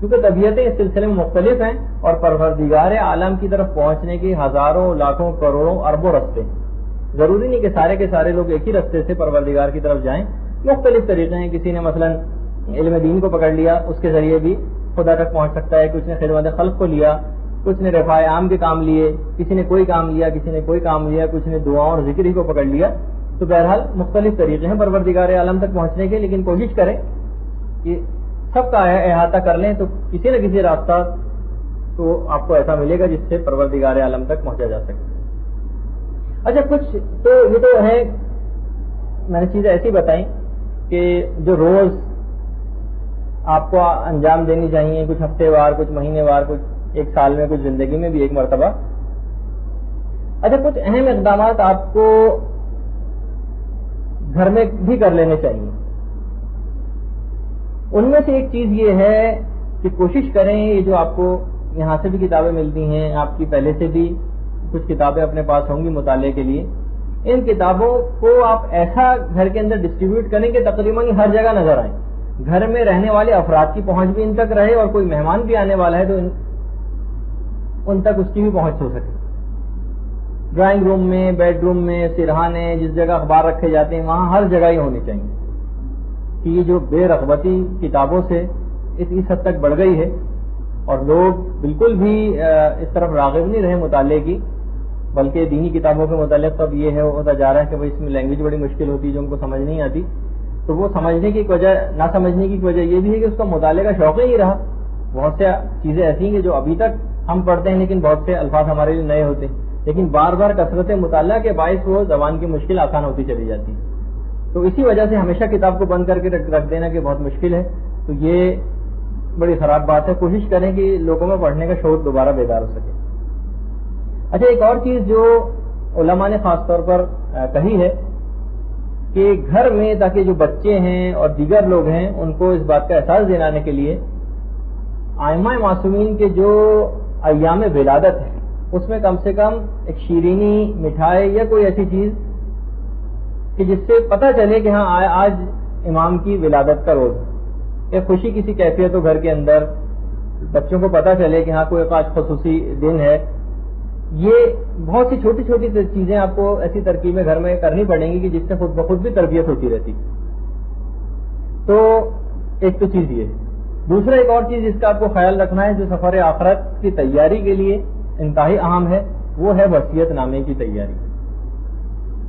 کیونکہ طبیعتیں اس سلسلے میں مختلف ہیں اور پروردگار عالم کی طرف پہنچنے کے ہزاروں، لاکھوں، کروڑوں، اربوں رستے ہیں. ضروری نہیں کہ سارے کے سارے لوگ ایک ہی رستے سے پروردگار کی طرف جائیں، مختلف طریقے ہیں. کسی نے مثلا علم دین کو پکڑ لیا، اس کے ذریعے بھی خدا تک پہنچ سکتا ہے. کچھ نے خدمت خلق کو لیا، کچھ نے رفاع عام کے کام لیے، کسی نے کوئی کام لیا، کسی نے کوئی کام لیا، کچھ نے دعاؤں اور ذکر ہی کو پکڑ لیا. تو بہرحال مختلف طریقے ہیں پروردگار عالم تک پہنچنے کے، لیکن کوشش کریں کہ سب کا احاطہ کر لیں تو کسی نہ کسی راستہ تو آپ کو ایسا ملے گا جس سے پروردگار عالم تک پہنچا جا سکے. اچھا، کچھ تو یہ تو ہے میں نے چیزیں ایسی بتائیں کہ جو روز آپ کو انجام دینی چاہیے، کچھ ہفتے وار، کچھ مہینے وار، کچھ ایک سال میں کچھ زندگی میں بھی ایک مرتبہ. اچھا کچھ اہم اقدامات آپ کو گھر میں بھی کر لینے چاہیے. ان میں سے ایک چیز یہ ہے کہ کوشش کریں یہ جو آپ کو یہاں سے بھی کتابیں ملتی ہیں, آپ کی پہلے سے بھی کچھ کتابیں اپنے پاس ہوں گی مطالعے کے لیے, ان کتابوں کو آپ ایسا گھر کے اندر ڈسٹریبیوٹ کریں کہ تقریباً ہر جگہ نظر آئیں, گھر میں رہنے والے افراد کی پہنچ بھی ان تک رہے, اور کوئی مہمان بھی آنے والا ہے تو ان تک اس کی بھی پہنچ ہو سکے. ڈرائنگ روم میں, بیڈ روم میں, سرہانے, جس جگہ اخبار رکھے جاتے ہیں وہاں ہر جگہ ہی ہونی چاہیے. کہ یہ جو بے رغبتی کتابوں سے اس حد تک بڑھ گئی ہے اور لوگ بالکل بھی اس طرف راغب نہیں رہے مطالعے کی, بلکہ دینی کتابوں کے متعلق تو اب یہ ہے ہوتا جا رہا ہے کہ اس میں لینگویج بڑی مشکل ہوتی ہے جو ان کو سمجھ نہیں آتی. تو وہ سمجھنے کی وجہ, نہ سمجھنے کی وجہ یہ بھی ہے کہ اس کا مطالعے کا شوق ہی نہیں رہا. بہت سے چیزیں ایسی ہیں جو ابھی تک ہم پڑھتے ہیں لیکن بہت سے الفاظ ہمارے لیے نئے ہوتے ہیں, لیکن بار بار کثرت مطالعہ کے باعث وہ زبان کی مشکل آسان ہوتی چلی جاتی ہے. تو اسی وجہ سے ہمیشہ کتاب کو بند کر کے رکھ دینا کہ بہت مشکل ہے, تو یہ بڑی خراب بات ہے. کوشش کریں کہ لوگوں میں پڑھنے کا شوق دوبارہ بیدار ہو سکے. اچھا ایک اور چیز جو علماء نے خاص طور پر کہی ہے کہ گھر میں تاکہ جو بچے ہیں اور دیگر لوگ ہیں ان کو اس بات کا احساس دلانے کے لیے ائمہ معصومین کے جو ایام ولادت ہے اس میں کم سے کم ایک شیرینی, مٹھائی یا کوئی ایسی چیز کہ جس سے پتہ چلے کہ ہاں آج امام کی ولادت کا روز ہے, ایک خوشی کسی کیفیت ہو گھر کے اندر, بچوں کو پتہ چلے کہ ہاں کوئی آج خصوصی دن ہے. یہ بہت سی چھوٹی چھوٹی چیزیں آپ کو ایسی ترکیبیں گھر میں کرنی پڑیں گی کہ جس سے خود بخود بھی تربیت ہوتی رہتی. تو ایک تو چیز یہ. دوسرا ایک اور چیز جس کا آپ کو خیال رکھنا ہے جو سفر آخرت کی تیاری کے لیے انتہائی اہم ہے, وہ ہے وصیت نامے کی تیاری.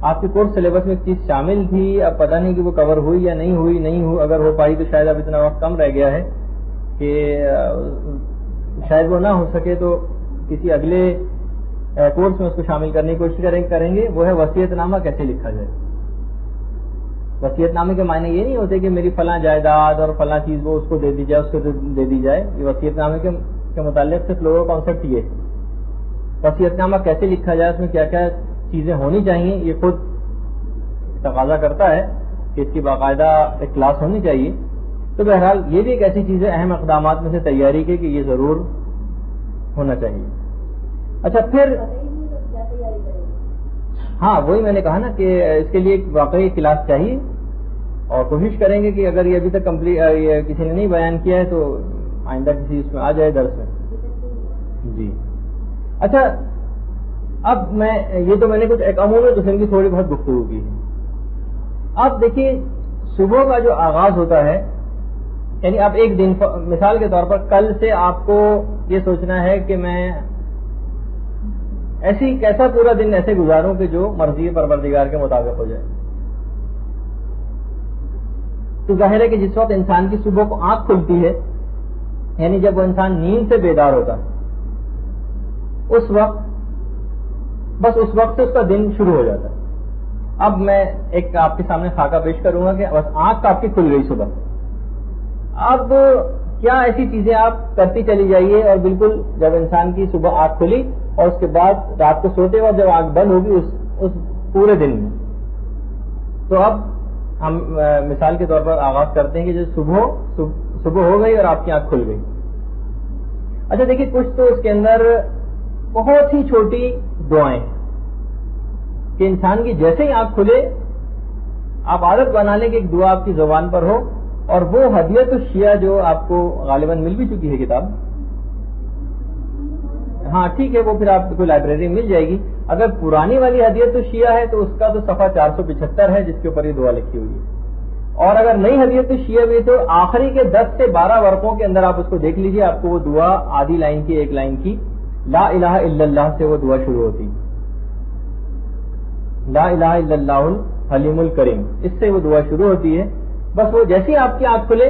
آپ کے کورس سلیبس میں ایک چیز شامل تھی, اب پتہ نہیں کہ وہ کور ہوئی یا نہیں ہوئی, اگر ہو پائی تو شاید اب اتنا وقت کم رہ گیا ہے کہ شاید وہ نہ ہو سکے, تو کسی اگلے کورس میں اس کو شامل کرنے کی کوشش کریں گے. وہ ہے وصیت نامہ کیسے لکھا جائے. وصیت نامے کے معنی یہ نہیں ہوتے کہ میری فلاں جائیداد اور فلاں چیز وہ اس کو دے دی جائے, اس کو دے دی جائے. یہ وصیت نامے کے متعلق صرف لوگوں کا کانسیپٹ یہ ہے. وصیت نامہ کیسے لکھا جائے, اس میں کیا کیا چیزیں ہونی چاہیے, یہ خود تقاضا کرتا ہے کہ اس کی باقاعدہ ایک کلاس ہونی چاہیے. تو بہرحال یہ بھی ایک ایسی چیز ہے اہم اقدامات میں سے تیاری کے کہ یہ ضرور ہونا چاہیے. اچھا پھر ہاں وہی میں نے کہا نا کہ اس کے لیے واقعی کلاس چاہیے, اور کوشش کریں گے کہ اگر یہ ابھی تک یہ کسی نے نہیں بیان کیا ہے تو آئندہ کسی اس میں آ جائے درس میں. جی اچھا اب یہ تو میں نے کچھ ایک عمومی قسم کی تھوڑی بہت گفتگو کی ہے. اب دیکھیے صبح کا جو آغاز ہوتا ہے, یعنی اب ایک دن مثال کے طور پر کل سے آپ کو یہ سوچنا ہے کہ میں کیسا پورا دن ایسے گزاروں کہ جو مرضی پروردگار کے مطابق ہو جائے. تو ظاہر ہے کہ جس وقت انسان کی صبح کو آنکھ کھلتی ہے, یعنی جب وہ انسان نیند سے بیدار ہوتا ہے, اس وقت سے اس کا دن شروع ہو جاتا ہے. اب میں ایک آپ کے سامنے خاکہ پیش کروں گا کہ بس آنکھ آپ کی کھل گئی صبح. اب کیا ایسی چیزیں آپ کرتی چلی جائیے, اور بالکل جب انسان کی صبح آنکھ کھلی اور اس کے بعد رات کو سوتے وقت جب آنکھ بند ہوگی اس پورے دن میں. تو اب ہم مثال کے طور پر آغاز کرتے ہیں کہ جو صبح ہو گئی اور آپ کی آنکھ کھل گئی. اچھا دیکھیے کچھ تو اس کے اندر بہت ہی چھوٹی دعائیں کہ انسان کی جیسے ہی آنکھ کھلے آپ عادت بنا لیں کہ ایک دعا آپ کی زبان پر ہو, اور وہ ہدیت الشیعہ جو آپ کو غالباً مل بھی چکی ہے کتاب, ہاں ٹھیک ہے وہ پھر آپ کو لائبریری میں مل جائے گی. اگر پرانی والی ہدیت الشیعہ ہے تو اس کا تو صفحہ 475 ہے جس کے اوپر یہ دعا لکھی ہوئی ہے. اور اگر نئی ہدیت الشیعہ بھی تو آخری کے 10 سے 12 ورقوں کے اندر آپ اس کو دیکھ لیجئے, آپ کو وہ دعا آدھی لائن کی, ایک لائن کی, لا الہ الا اللہ سے وہ دعا شروع ہوتی. لا الہ الا اللہ الحلیم الکریم, اس سے وہ دعا شروع ہوتی ہے. بس وہ جیسی آپ کی آنکھ کھلے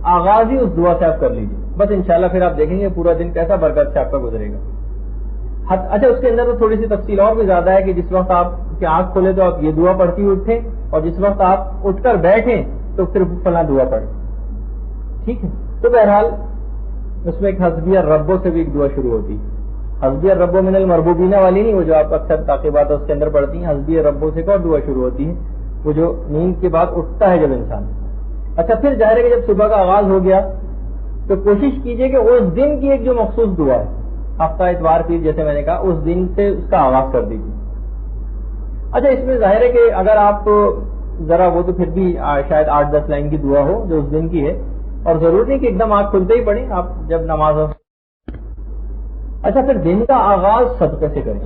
آغاز ہی اس دعا سے آپ کر لیجیے, بس انشاءاللہ پھر آپ دیکھیں گے پورا دن کیسا برکت سے آپ کا گزرے گا. اچھا اس کے اندر تو تھوڑی سی تفصیل اور بھی زیادہ ہے کہ جس وقت آپ کی آنکھ کھلے تو آپ یہ دعا پڑھتی اٹھیں, اور جس وقت آپ اٹھ کر بیٹھیں تو پھر فلاں دعا پڑھیں. ٹھیک ہے, تو بہرحال اس میں ایک حسبی الربو سے بھی ایک دعا شروع ہوتی ہے. حسبی الربو من المربوبین والی نہیں، وہ جو آپ اکثر تعقیبات اس کے اندر پڑھتی ہیں. حسبی الربو سے ایک اور دعا شروع ہوتی ہے، وہ جو نیند کے بعد اٹھتا ہے جب انسان. اچھا پھر ظاہر ہے کہ جب صبح کا آغاز ہو گیا تو کوشش کیجئے کہ اس دن کی ایک جو مخصوص دعا ہے، ہفتہ اتوار پیر جیسے میں نے کہا، اس دن سے اس کا آغاز کر دیجیے. اچھا اس میں ظاہر ہے کہ اگر آپ ذرا وہ تو پھر بھی شاید 8-10 لائن کی دعا ہو جو اس دن کی ہے، اور ضرور نہیں کہ ایک دم آنکھ کھلتے ہی پڑھیں آپ جب نماز ہو. اچھا پھر دن کا آغاز صدقے سے کریں.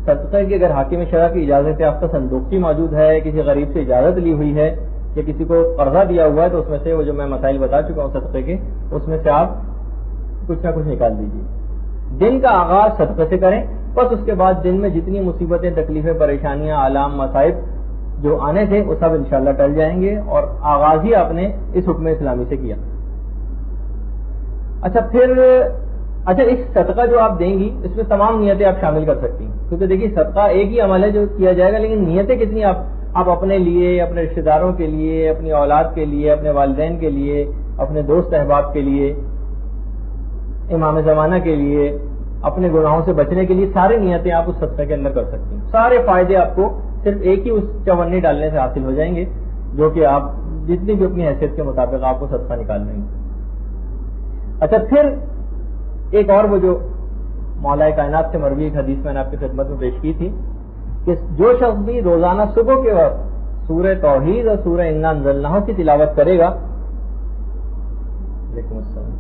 صدقے کی اگر حاکم شرع کی اجازت یافتہ صندوقچی موجود ہے، کسی غریب سے اجازت لی ہوئی ہے یا کسی کو قرضہ دیا ہوا ہے، تو اس میں سے وہ جو میں مسائل بتا چکا ہوں صدقے کے، اس میں سے آپ کچھ نہ کچھ نکال دیجیے. دن کا آغاز صدقے سے کریں، بس اس کے بعد دن میں جتنی مصیبتیں، تکلیفیں، پریشانیاں، آلام، مصائب جو آنے تھے وہ سب انشاءاللہ ٹل جائیں گے، اور آغاز ہی آپ نے اس حکم اسلامی سے کیا. اچھا اس صدقہ جو آپ دیں گی اس میں تمام نیتیں آپ شامل کر سکتی ہیں، کیونکہ دیکھیے صدقہ ایک ہی عمل ہے جو کیا جائے گا، لیکن نیتیں کتنی آپ اپنے لیے، اپنے رشتہ داروں کے لیے، اپنی اولاد کے لیے، اپنے والدین کے لیے، اپنے دوست احباب کے لیے، امام زمانہ کے لیے، اپنے گناہوں سے بچنے کے لیے، ساری نیتیں آپ اس صدقے کے اندر کر سکتی ہیں. سارے فائدے آپ کو صرف ایک ہی اس چونی ڈالنے سے حاصل ہو جائیں گے، جو کہ آپ جتنی بھی اپنی حیثیت کے مطابق آپ کو صدقہ نکال لیں گے. اچھا پھر ایک اور وہ جو مولا کائنات سے مروی ایک حدیث میں نے آپ کی خدمت میں پیش کی تھی کہ جو شخص بھی روزانہ صبح کے وقت سورہ توحید اور سورہ انا انزلناہ کی تلاوت کرے گا، وعلیکم السلام،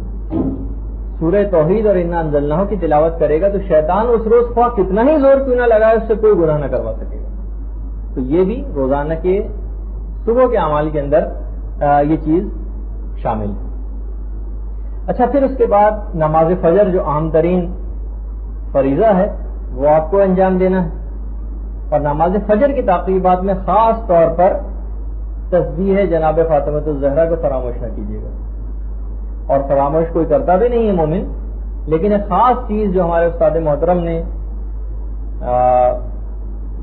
سورہ توحید اور انا انزلناہ کی تلاوت کرے گا تو شیطان اس روز خواہ کتنا ہی زور کیوں نہ لگائے اس سے کوئی گناہ نہ کروا سکے گا. تو یہ بھی روزانہ کے صبح کے اعمال کے اندر یہ چیز شامل ہے. اچھا پھر اس کے بعد نماز فجر جو عام ترین فریضہ ہے وہ آپ کو انجام دینا ہے، اور نماز فجر کی تعقیبات میں خاص طور پر تسبیح جناب فاطمہ الزہرا کو فراموش نہ کیجیے گا. اور فراموش کوئی کرتا بھی نہیں ہے مومن، لیکن ایک خاص چیز جو ہمارے استاد محترم نے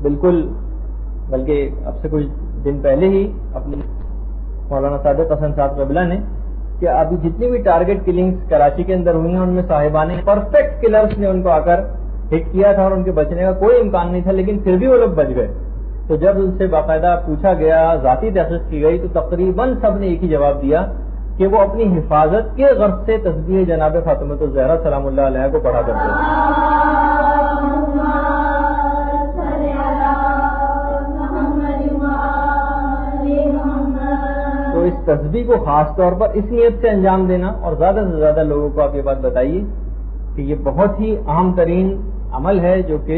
بالکل بلکہ اب سے کچھ دن پہلے ہی اپنی مولانا صادق حسن صاحب قبلہ نے کہ ابھی جتنی بھی ٹارگٹ کلنگز کراچی کے اندر ہوئی ہیں ان میں صاحبان پرفیکٹ کلرز نے ان کو آ کر ہٹ کیا تھا اور ان کے بچنے کا کوئی امکان نہیں تھا، لیکن پھر بھی وہ لوگ بچ گئے. تو جب ان سے باقاعدہ پوچھا گیا، ذاتی تحقیق کی گئی، تو تقریباً سب نے ایک ہی جواب دیا کہ وہ اپنی حفاظت کے غرض سے تسبیح جناب فاطمہ الزہرا سلام اللہ علیہ کو پڑھا کرتے تھے. تو اس تسبیح کو خاص طور پر اس نیت سے انجام دینا، اور زیادہ سے زیادہ لوگوں کو آپ یہ بات بتائیے کہ یہ بہت ہی اہم ترین عمل ہے جو کہ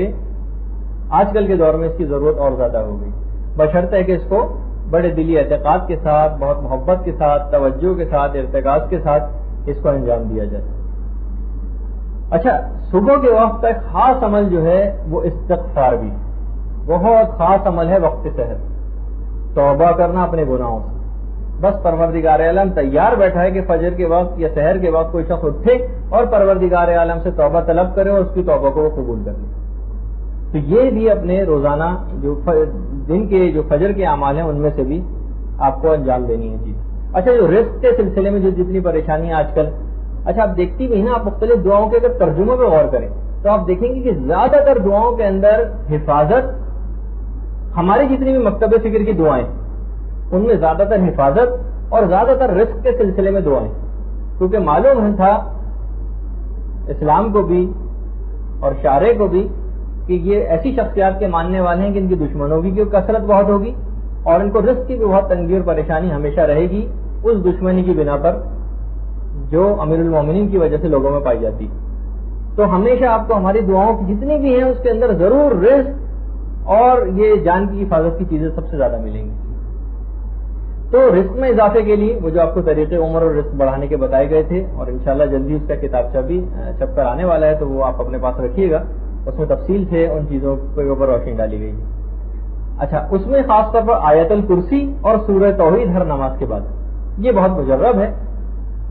آج کل کے دور میں اس کی ضرورت اور زیادہ ہو گئی، بشرطے کہ اس کو بڑے دلی اعتقاد کے ساتھ، بہت محبت کے ساتھ، توجہ کے ساتھ، ارتکاز کے ساتھ اس کو انجام دیا جائے. اچھا صبح کے وقت ایک خاص عمل جو ہے وہ استغفار بھی بہت خاص عمل ہے. وقت سحر توبہ کرنا اپنے گناہوں سے. بس پروردگار عالم تیار بیٹھا ہے کہ فجر کے وقت یا سحر کے وقت کوئی شخص اٹھے اور پروردگار عالم سے توبہ طلب کرے اور اس کی توبہ کو وہ قبول کر لے. تو یہ بھی اپنے روزانہ جو دن کے جو فجر کے اعمال ہیں ان میں سے بھی آپ کو انجام دینی ہے چیز. اچھا جو رزق کے سلسلے میں جو جتنی پریشانیاں آج کل، اچھا آپ دیکھتی بھی نا، آپ مختلف دعاؤں کے اگر ترجمے پہ غور کریں تو آپ دیکھیں گے کہ زیادہ تر دعاؤں کے اندر حفاظت، ہماری جتنی بھی مکتب فکر کی دعائیں ان میں زیادہ تر حفاظت اور زیادہ تر رزق کے سلسلے میں دعائیں، کیونکہ معلوم تھا اسلام کو بھی اور شارع کو بھی کہ یہ ایسی شخصیات کے ماننے والے ہیں کہ ان کی دشمنوں کی کثرت بہت ہوگی اور ان کو رزق کی بھی بہت تنگی اور پریشانی ہمیشہ رہے گی اس دشمنی کی بنا پر جو امیر المومنین کی وجہ سے لوگوں میں پائی جاتی. تو ہمیشہ آپ کو ہماری دعاؤں کی جتنی بھی ہیں اس کے اندر ضرور رزق اور یہ جان کی حفاظت کی چیزیں سب سے زیادہ ملیں گی. تو رزق میں اضافے کے لیے وہ جو آپ کو طریقے عمر اور رزق بڑھانے کے بتائے گئے تھے، اور انشاءاللہ جلدی اس کا کتابچہ بھی چھپ کر آنے والا ہے تو وہ آپ اپنے پاس رکھیے گا، اس میں تفصیل سے ان چیزوں کے اوپر روشنی ڈالی گئی ہے. اچھا اس میں خاص طور پر آیت الکرسی اور سورہ توحید ہر نماز کے بعد یہ بہت مجرب ہے.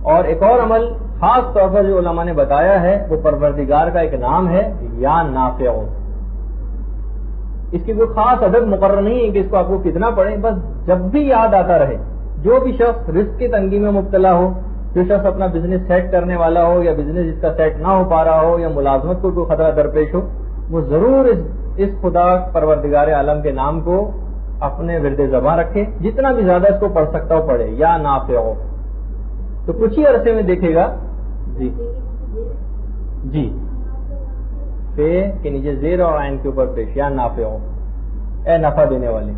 اور ایک اور عمل خاص طور پر جو علماء نے بتایا ہے وہ پروردگار کا ایک نام ہے یا نافع. اس کی کوئی خاص عدد مقرر نہیں ہے کہ اس کو آپ کو کتنا پڑھیں، بس جب بھی یاد آتا رہے. جو بھی شخص رزق کی تنگی میں مبتلا ہو جو شخص اپنا بزنس سیٹ کرنے والا ہو یا بزنس جس کا سیٹ نہ ہو پا رہا ہو یا ملازمت کو کوئی خطرہ درپیش ہو، وہ ضرور اس خدا پروردگار عالم کے نام کو اپنے ورد زباں رکھے، جتنا بھی زیادہ اس کو پڑھ سکتا ہو پڑھے، یا نافع ہو تو کچھ ہی عرصے میں دیکھے گا جی فے کے نیچے زیر اور عین کے اوپر پیش، یا نافع ہو، اے نفع دینے والے.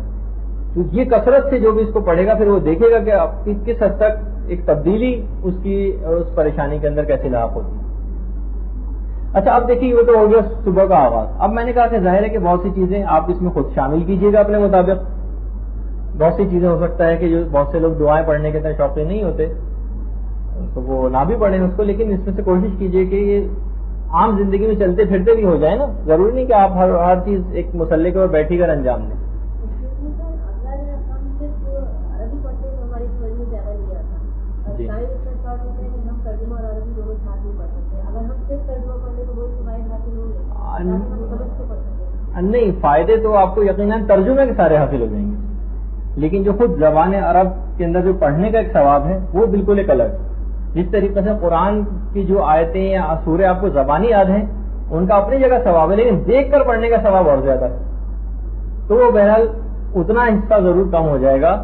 تو یہ کثرت سے جو بھی اس کو پڑھے گا پھر وہ دیکھے گا کہ کس حد تک ایک تبدیلی اس پریشانی کے اندر کیسے لاحق ہوتی ہے. اچھا اب دیکھیے وہ تو ہو گیا صبح کا آغاز. اب میں نے کہا کہ ظاہر ہے کہ بہت سی چیزیں آپ اس میں خود شامل کیجیے گا اپنے مطابق. بہت سی چیزیں ہو سکتا ہے کہ جو بہت سے لوگ دعائیں پڑھنے کے اتنے شوقین نہیں ہوتے تو وہ نہ بھی پڑھیں اس کو، لیکن اس میں سے کوشش کیجیے کہ یہ عام زندگی میں چلتے پھرتے بھی ہو جائے نا. ضروری نہیں کہ آپ ہر چیز ایک مسلح کے اوپر بیٹھی کر انجام دیں. جی نہیں، فائدے تو آپ کو یقیناً ترجمے کے سارے حاصل ہو جائیں گے، لیکن جو خود زبان عرب کے اندر جو پڑھنے کا ایک ثواب ہے وہ بالکل ایک الگ. جس طریقے سے قرآن کی جو آیتیں یا سورے آپ کو زبانی یاد ہیں ان کا اپنی جگہ ثواب ہے، لیکن دیکھ کر پڑھنے کا ثواب اور زیادہ ہے. تو وہ بہرحال اتنا حصہ ضرور کم ہو جائے گا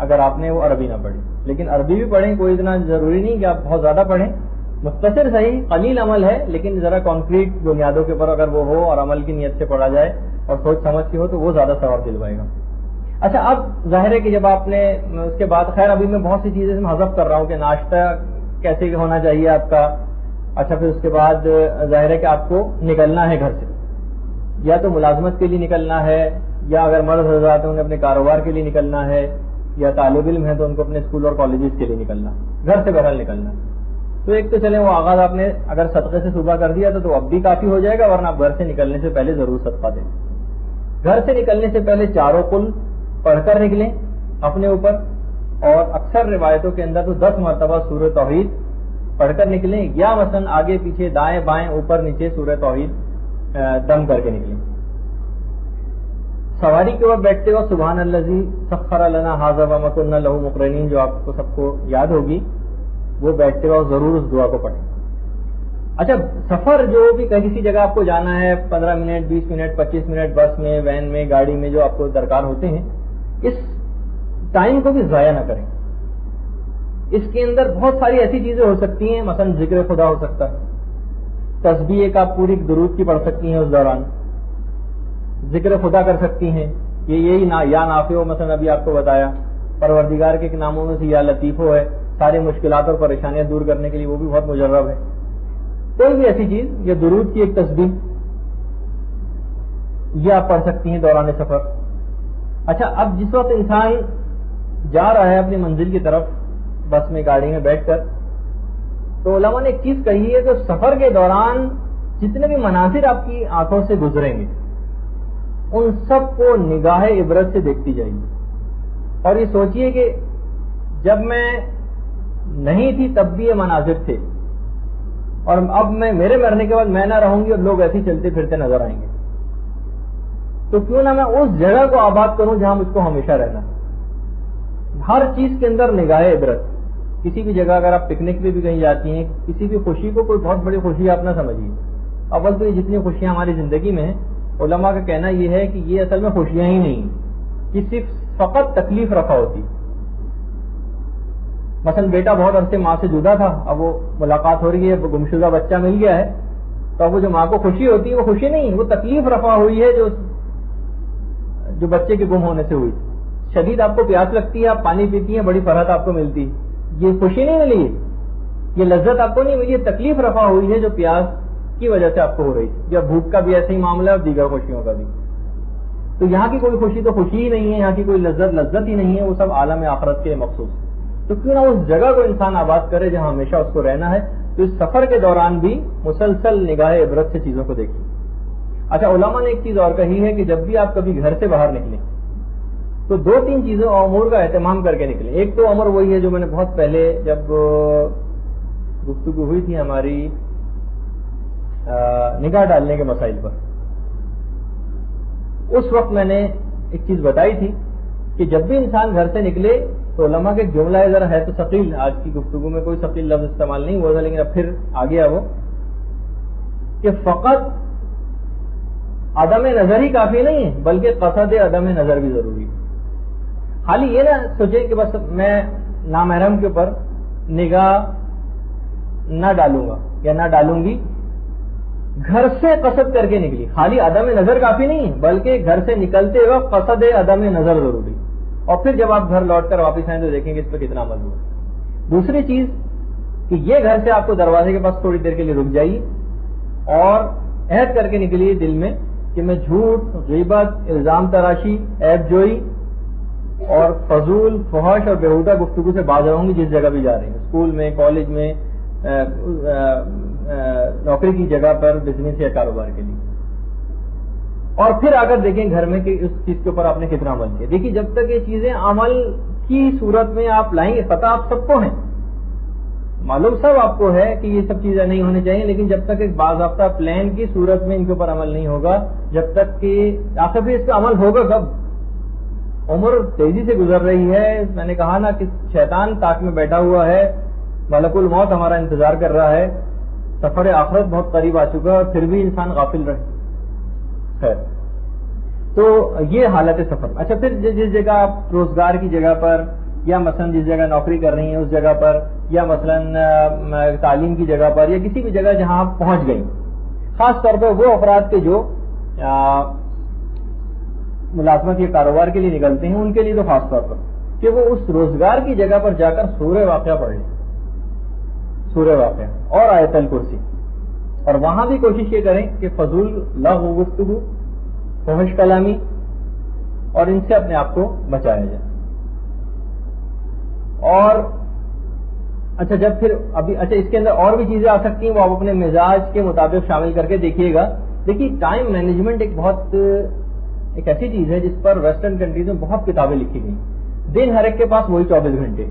اگر آپ نے وہ عربی نہ پڑھی. لیکن عربی بھی پڑھیں، کوئی اتنا ضروری نہیں کہ آپ بہت زیادہ پڑھیں. مختصر صحیح قلیل عمل ہے، لیکن ذرا کانکریٹ بنیادوں کے اوپر اگر وہ ہو اور عمل کی نیت سے پڑھا جائے اور سوچ سمجھ کی ہو تو وہ زیادہ ثواب دلوائے گا. اچھا اب ظاہر ہے کہ جب آپ نے اس کے بعد، خیر ابھی میں بہت سی چیزیں حذف کر رہا ہوں کہ ناشتہ کیسے ہونا چاہیے آپ کا. اچھا پھر اس کے بعد ظاہر ہے کہ آپ کو نکلنا ہے گھر سے، یا تو ملازمت کے لیے نکلنا ہے، یا اگر مرد حضرات ہیں انہیں اپنے کاروبار کے لیے نکلنا ہے، یا طالب علم ہیں تو ان کو اپنے اسکول اور کالجز کے لیے نکلنا، گھر سے بہرحال نکلنا. تو ایک تو چلیں وہ آغاز آپ نے اگر صدقے سے صبح کر دیا تو اب بھی کافی ہو جائے گا، ورنہ آپ گھر سے نکلنے سے پہلے ضرور صدقہ دیں. گھر سے نکلنے سے پہلے چاروں قل پڑھ کر نکلیں اپنے اوپر، اور اکثر روایتوں کے اندر تو 10 مرتبہ سورہ توحید پڑھ کر نکلیں، یا مثلا آگے پیچھے دائیں بائیں اوپر نیچے سورہ توحید دم کر کے نکلیں. سواری کے اوپر بیٹھتے وقت سبحان الذی سخر لنا ھذا وما كنا له مقرنین جو آپ کو سب کو یاد ہوگی، وہ بیٹھتے وقت ضرور اس دعا کو پڑھیں. اچھا سفر جو بھی کسی جگہ آپ کو جانا ہے، 15 منٹ 20 منٹ 25 منٹ بس میں، وین میں، گاڑی میں جو آپ کو درکار ہوتے ہیں، اس ٹائم کو بھی ضائع نہ کریں. اس کے اندر بہت ساری ایسی چیزیں ہو سکتی ہیں، مثلا ذکر خدا ہو سکتا ہے، تسبیح ایک آپ پوری درود کی پڑھ سکتی ہیں اس دوران، ذکر خدا کر سکتی ہیں. یہی یا نافع مثلا ابھی آپ کو بتایا، پروردگار کے ناموں میں سے یا لطیفو ہے، ساری مشکلات اور پریشانیاں دور کرنے کے لیے وہ بھی بہت مجرب ہے. کوئی بھی ایسی چیز، یا درود کی ایک تسبیح یہ آپ پڑھ سکتی ہیں دوران سفر. اچھا اب جس وقت انسان جا رہا ہے اپنی منزل کی طرف بس میں گاڑی میں بیٹھ کر، تو علماء نے ایک چیز کہی ہے کہ سفر کے دوران جتنے بھی مناظر آپ کی آنکھوں سے گزریں گے ان سب کو نگاہ عبرت سے دیکھتی جائیے، اور یہ سوچئے کہ جب میں نہیں تھی تب بھی یہ مناظر تھے، اور اب میرے مرنے کے بعد میں نہ رہوں گی اور لوگ ایسے چلتے پھرتے نظر آئیں گے، تو کیوں نہ میں اس جگہ کو آباد کروں جہاں مجھ کو ہمیشہ رہنا. ہر چیز کے اندر نگاہ عبرت. کسی بھی جگہ اگر آپ پکنک پہ بھی کہیں جاتی ہیں، کسی بھی خوشی کو کوئی بہت بڑی خوشی آپ نہ سمجھیے. اول تو یہ جتنی خوشیاں ہماری زندگی میں ہیں، علماء کا کہنا یہ ہے کہ یہ اصل میں خوشیاں ہی نہیں، کہ صرف فقط تکلیف رفع ہوتی. مثلا بیٹا بہت عرصے ماں سے جدا تھا، اب وہ ملاقات ہو رہی ہے، گمشدہ بچہ مل گیا ہے، تو اب وہ جو ماں کو خوشی ہوتی ہے وہ خوشی نہیں، وہ تکلیف رفع ہوئی ہے جو بچے کے گم ہونے سے ہوئی. شدید آپ کو پیاس لگتی ہے، آپ پانی پیتی ہیں، بڑی فرحت آپ کو ملتی، یہ خوشی نہیں ملی، یہ لذت آپ کو نہیں ملی، یہ تکلیف رفع ہوئی ہے جو پیاس کی وجہ سے آپ کو ہو رہی تھی. یا بھوک کا بھی ایسا ہی معاملہ ہے اور دیگر خوشیوں کا بھی. تو یہاں کی کوئی خوشی تو خوشی ہی نہیں ہے، یہاں کی کوئی لذت ہی نہیں ہے، وہ سب عالم آخرت کے لیے مخصوص ہے. تو کیوں نہ اس جگہ کو انسان آباد کرے جہاں ہمیشہ اس کو رہنا ہے. تو اس سفر کے دوران بھی مسلسل نگاہ عبرت سے چیزوں کو دیکھیے. اچھا علماء نے ایک چیز اور کہی ہے کہ جب بھی آپ کبھی گھر سے باہر نکلیں تو 2-3 چیزوں امور کا اہتمام کر کے نکلیں. ایک تو امر وہی ہے جو میں نے بہت پہلے جب گفتگو ہوئی تھی ہماری نگاہ ڈالنے کے مسائل پر، اس وقت میں نے ایک چیز بتائی تھی کہ جب بھی انسان گھر سے نکلے تو علماء کے جملہ ذرا ہے تو ثقیل، آج کی گفتگو میں کوئی ثقیل لفظ استعمال نہیں ہوا تھا، لیکن اب پھر آ گیا وہ کہ فقط عدم نظر ہی کافی نہیں ہے بلکہ قصد عدم نظر بھی ضروری ہے. خالی یہ نہ سوچیں کہ بس میں نامحرم کے اوپر نگاہ نہ ڈالوں گا یا نہ ڈالوں گی، گھر سے قصد کر کے نکلی. خالی عدم نظر کافی نہیں ہے بلکہ گھر سے نکلتے وقت قصد عدم نظر ضروری، اور پھر جب آپ گھر لوٹ کر واپس آئیں تو دیکھیں گے اس پہ کتنا عمل ہوا. دوسری چیز کہ یہ گھر سے آپ کو دروازے کے پاس تھوڑی دیر کے لیے رک جائیے اور عہد کر کے نکلیے دل میں کہ میں جھوٹ، غیبت، الزام تراشی، عیب جوئی اور فضول، فحش اور بیہودہ گفتگو سے باز رہوں گی جس جگہ بھی جا رہی ہیں، اسکول میں، کالج میں، نوکری کی جگہ پر، بزنس یا کاروبار کے لیے. اور پھر آ کر دیکھیں گھر میں کہ اس چیز کے اوپر آپ نے کتنا عمل کیا. دیکھیے جب تک یہ چیزیں عمل کی صورت میں آپ لائیں گے، پتہ آپ سب کو ہے، معلوم سب آپ کو ہے کہ یہ سب چیزیں نہیں ہونی چاہیے، لیکن جب تک ایک باضابطہ پلان کی صورت میں ان کے اوپر عمل نہیں ہوگا، جب تک کہ آخر بھی اس کا عمل ہوگا کب؟ عمر تیزی سے گزر رہی ہے. میں نے کہا نا کہ شیطان تاک میں بیٹھا ہوا ہے، ملک الموت ہمارا انتظار کر رہا ہے، سفر آخرت بہت قریب آ چکا ہے اور پھر بھی انسان غافل رہے. خیر، تو یہ حالت سفر. اچھا، پھر جس جگہ آپ روزگار کی جگہ پر یا مثلا جس جگہ نوکری کر رہی ہیں اس جگہ پر یا مثلا تعلیم کی جگہ پر یا کسی بھی جگہ جہاں آپ پہنچ گئی، خاص طور پر وہ افراد کے جو ملازمت یا کاروبار کے لیے نکلتے ہیں ان کے لیے تو خاص طور پر کہ وہ اس روزگار کی جگہ پر جا کر سورہ واقعہ پڑھ لیں، سورہ واقعہ اور آیت الکرسی، اور وہاں بھی کوشش یہ کریں کہ فضول لغو گفتگو، فحش کلامی اور ان سے اپنے آپ کو بچایا جائے. اور اچھا جب پھر ابھی اچھا اس کے اندر اور بھی چیزیں آ سکتی ہیں، وہ آپ اپنے مزاج کے مطابق شامل کر کے دیکھیے گا. دیکھیے ٹائم مینجمنٹ ایک ایسی چیز ہے جس پر ویسٹرن کنٹریز میں بہت کتابیں لکھی گئی. دن ہر ایک کے پاس وہی 24 گھنٹے،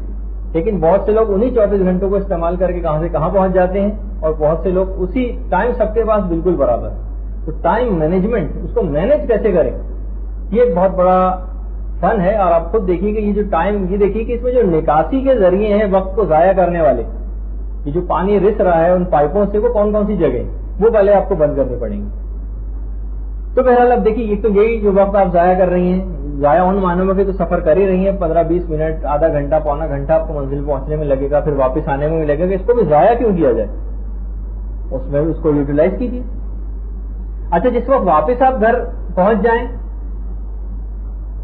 لیکن بہت سے لوگ انہی 24 گھنٹوں کو استعمال کر کے کہاں سے کہاں پہنچ جاتے ہیں، اور بہت سے لوگ اسی ٹائم سب کے پاس بالکل برابر. تو ٹائم مینجمنٹ، اس کو مینج کیسے کریں، یہ ایک بہت بڑا فن ہے. اور آپ خود دیکھیے کہ یہ جو ٹائم، یہ دیکھیے کہ اس میں جو نکاسی کے ذریعے ہیں وقت کو ضائع کرنے والے، یہ جو پانی رس رہا ہے ان پائپوں سے، وہ کون کون سی جگہ وہ پہلے آپ کو بند کرنی پڑیں گی. تو بہرحال اب دیکھیے ایک تو یہی جو وقت آپ ضائع کر رہی ہیں، ضائع ان معنوں میں کہ تو سفر کر ہی رہی ہیں، 15-20 منٹ، آدھا گھنٹہ، پونا گھنٹہ آپ کو منزل پہنچنے میں لگے گا، پھر واپس آنے میں بھی لگے گا. اس کو بھی ضائع کیوں کیا جائے، اس میں اس کو یوٹیلائز کیجیے. اچھا جس وقت واپس آپ گھر پہنچ جائیں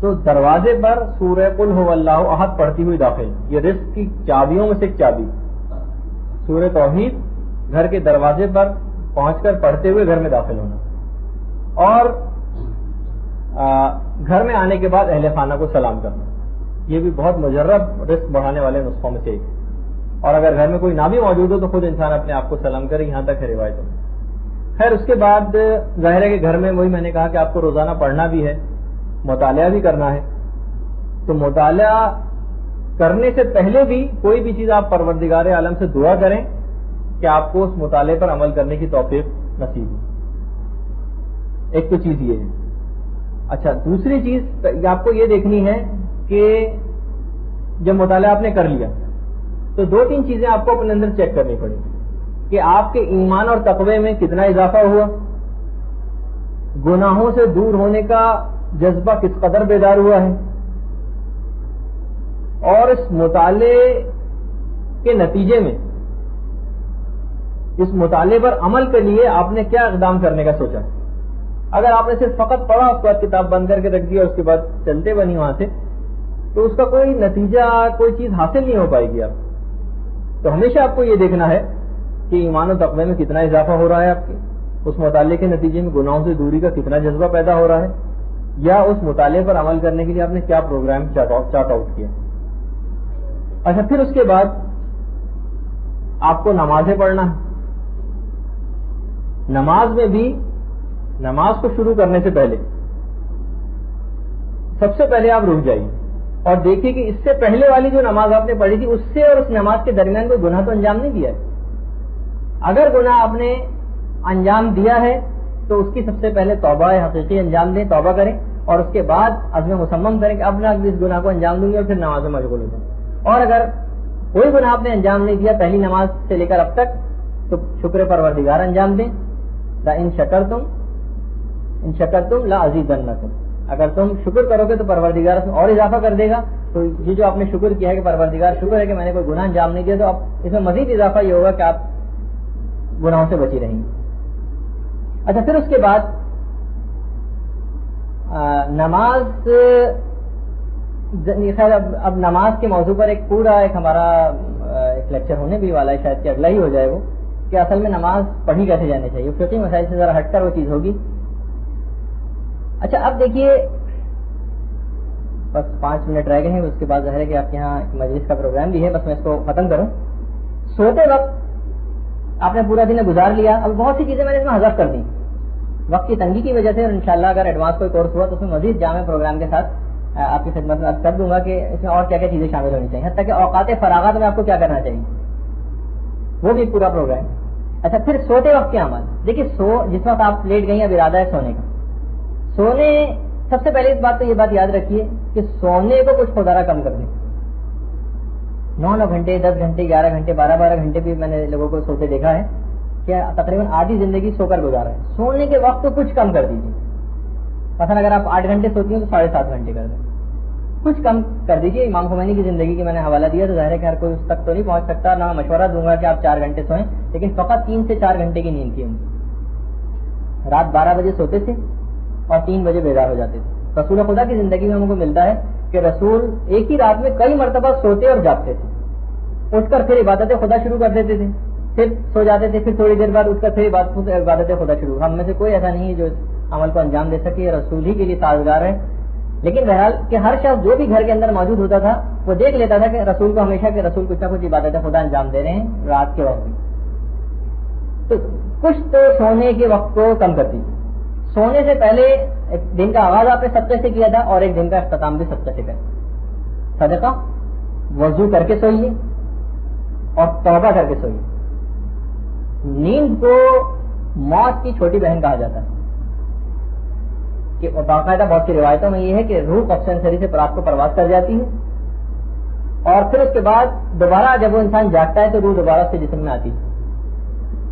تو دروازے پر سورہ قل هو اللہ احد پڑھتی ہوئی داخل، یہ رزق کی چابیوں میں سے ایک چابی، سورہ توحید گھر کے دروازے پر پہنچ کر پڑھتے ہوئے گھر میں داخل ہونا، اور گھر میں آنے کے بعد اہل خانہ کو سلام کرنا. یہ بھی بہت مجرب رزق بڑھانے والے نسخوں میں سے ایک ہے. اور اگر گھر میں کوئی نہ بھی موجود ہو تو خود انسان اپنے آپ کو سلام کرے، یہاں تک ہے روایتوں میں. خیر اس کے بعد ظاہر ہے کہ گھر میں وہی میں نے کہا کہ آپ کو روزانہ پڑھنا بھی ہے، مطالعہ بھی کرنا ہے. تو مطالعہ کرنے سے پہلے بھی کوئی بھی چیز آپ پروردگار عالم سے دعا کریں کہ آپ کو اس مطالعے پر عمل کرنے کی توفیق نصیب ہو. ایک تو چیز یہ ہے. اچھا دوسری چیز آپ کو یہ دیکھنی ہے کہ جب مطالعہ آپ نے کر لیا تو 2-3 چیزیں آپ کو اپنے اندر چیک کرنی پڑیں گی کہ آپ کے ایمان اور تقوی میں کتنا اضافہ ہوا، گناہوں سے دور ہونے کا جذبہ کس قدر بیدار ہوا ہے، اور اس مطالعے کے نتیجے میں اس مطالعے پر عمل کے لیے آپ نے کیا اقدام کرنے کا سوچا. اگر آپ نے صرف فقط پڑھا، اس کے بعد کتاب بند کر کے رکھ دیا اور اس کے بعد چلتے بنی وہاں سے، تو اس کا کوئی نتیجہ، کوئی چیز حاصل نہیں ہو پائے گی آپ. تو ہمیشہ آپ کو یہ دیکھنا ہے کہ ایمان و تقوی میں کتنا اضافہ ہو رہا ہے آپ کے، اس مطالعے کے نتیجے میں گناہوں سے دوری کا کتنا جذبہ پیدا ہو رہا ہے، یا اس مطالعے پر عمل کرنے کے لیے آپ نے کیا پروگرام چارٹ آؤٹ کیا. اچھا پھر اس کے بعد آپ کو نمازیں پڑھنا ہے. نماز میں بھی نماز کو شروع کرنے سے پہلے سب سے پہلے آپ رک جائیے اور دیکھیے کہ اس سے پہلے والی جو نماز آپ نے پڑھی تھی اس سے اور اس نماز کے درمیان کوئی گناہ تو انجام نہیں دیا ہے. اگر گناہ آپ نے انجام دیا ہے تو اس کی سب سے پہلے توبہ حقیقی انجام دیں، توبہ کریں، اور اس کے بعد عزم مصمم کریں کہ اب نہ اس گناہ کو انجام دوں گی اور پھر نماز میں مشغول ہو جائیں. اور اگر کوئی گناہ آپ نے انجام نہیں دیا پہلی نماز سے لے کر اب تک تو شکر پروردگار انجام دیں. ان شکرتم لا ازیدنکم، اگر تم شکر کرو گے تو پروردگار اس میں اور اضافہ کر دے گا. تو یہ جو آپ نے شکر کیا ہے کہ پروردگار شکر ہے کہ میں نے کوئی گناہ انجام نہیں دیا، تو اب اس میں مزید اضافہ یہ ہوگا کہ آپ گناہوں سے بچی رہیں گے. اچھا پھر اس کے بعد نماز، خیر اب نماز کے موضوع پر ایک پورا ہمارا ایک لیکچر ہونے بھی والا ہے، شاید کہ اگلا ہی ہو جائے وہ، کہ اصل میں نماز پڑھی کیسے جانی چاہیے. فقہی مسائل سے ذرا ہٹ کر وہ چیز ہوگی. اچھا اب دیکھیے بس 5 منٹ رہ گئے ہیں، اس کے بعد ظاہر ہے کہ آپ کے یہاں مجلس کا پروگرام بھی ہے، بس میں اس کو ختم کروں. سوتے وقت آپ نے پورا دن گزار لیا، اب بہت سی چیزیں میں نے اس میں حذف کر دی وقت کی تنگی کی وجہ سے، اور انشاءاللہ اگر ایڈوانس کوئی کورس ہوا تو اس میں مزید جامع پروگرام کے ساتھ آپ کی خدمت میں عرض کر دوں گا کہ اس میں اور کیا کیا چیزیں شامل ہونی چاہیے، حتیٰ کہ اوقات فراغت میں آپ کو کیا کرنا چاہیے وہ بھی پورا پروگرام. اچھا پھر سوتے وقت کے عمل. دیکھیے جس وقت آپ لیٹ گئی اب ارادہ ہے سونے کا، سونے سب سے پہلے اس بات تو یہ بات یاد رکھیے کہ سونے کو کچھ خودارہ کم کر دیں. 9 گھنٹے 10 گھنٹے 11 گھنٹے 12 گھنٹے بھی میں نے لوگوں کو سوتے دیکھا ہے کہ تقریباً آدھی زندگی سو کر گزارا ہے. سونے کے وقت تو کچھ کم کر دیجیے. مثلا اگر آپ 8 گھنٹے سوتی ہیں تو 7.5 گھنٹے کر دیں، کچھ کم کر دیجیے. امام خمینی کی زندگی کی میں نے حوالہ دیا تو ظاہر ہے کہ ہر کوئی اس تک تو نہیں پہنچ سکتا، نہ مشورہ دوں گا کہ آپ 4 گھنٹے سوئیں، لیکن فقط 3 سے 4 گھنٹے کی نیند کی ان کی. رات 12 بجے سوتے تھے اور 3 بجے بیدار ہو جاتے تھے. رسول خدا کی زندگی میں ہم کو ملتا ہے کہ رسول ایک ہی رات میں کئی مرتبہ سوتے اور جاگتے تھے. اٹھ کر پھر عبادت خدا شروع کر دیتے تھے، پھر سو جاتے تھے، پھر تھوڑی دیر بعد اٹھ کر پھر عبادت خدا شروع. ہم میں سے کوئی ایسا نہیں ہے جو اس عمل کو انجام دے سکے، رسول ہی کے لیے سازگار ہے. لیکن بہرحال کہ ہر شخص جو بھی گھر کے اندر موجود ہوتا تھا وہ دیکھ لیتا تھا کہ رسول کو ہمیشہ کہ رسول کچھ نہ کچھ عبادت خدا انجام دے رہے ہیں رات کے وقت بھی. تو کچھ تو سونے کے وقت کو کم کر دیجیے. سونے سے پہلے ایک دن کا آغاز آپ نے صدقے سے کیا تھا اور ایک دن کا اختتام بھی صدقے سے کریں. صدقہ وضو کر کے سوئیے اور توبہ کر کے سوئیے. نیند کو موت کی چھوٹی بہن کہا جاتا ہے کہ باقاعدہ بہت سی روایتوں میں یہ ہے کہ روح آکسیجن سری سے رات کو پرواز کر جاتی ہے اور پھر اس کے بعد دوبارہ جب وہ انسان جاگتا ہے تو روح دوبارہ سے جسم میں آتی ہے.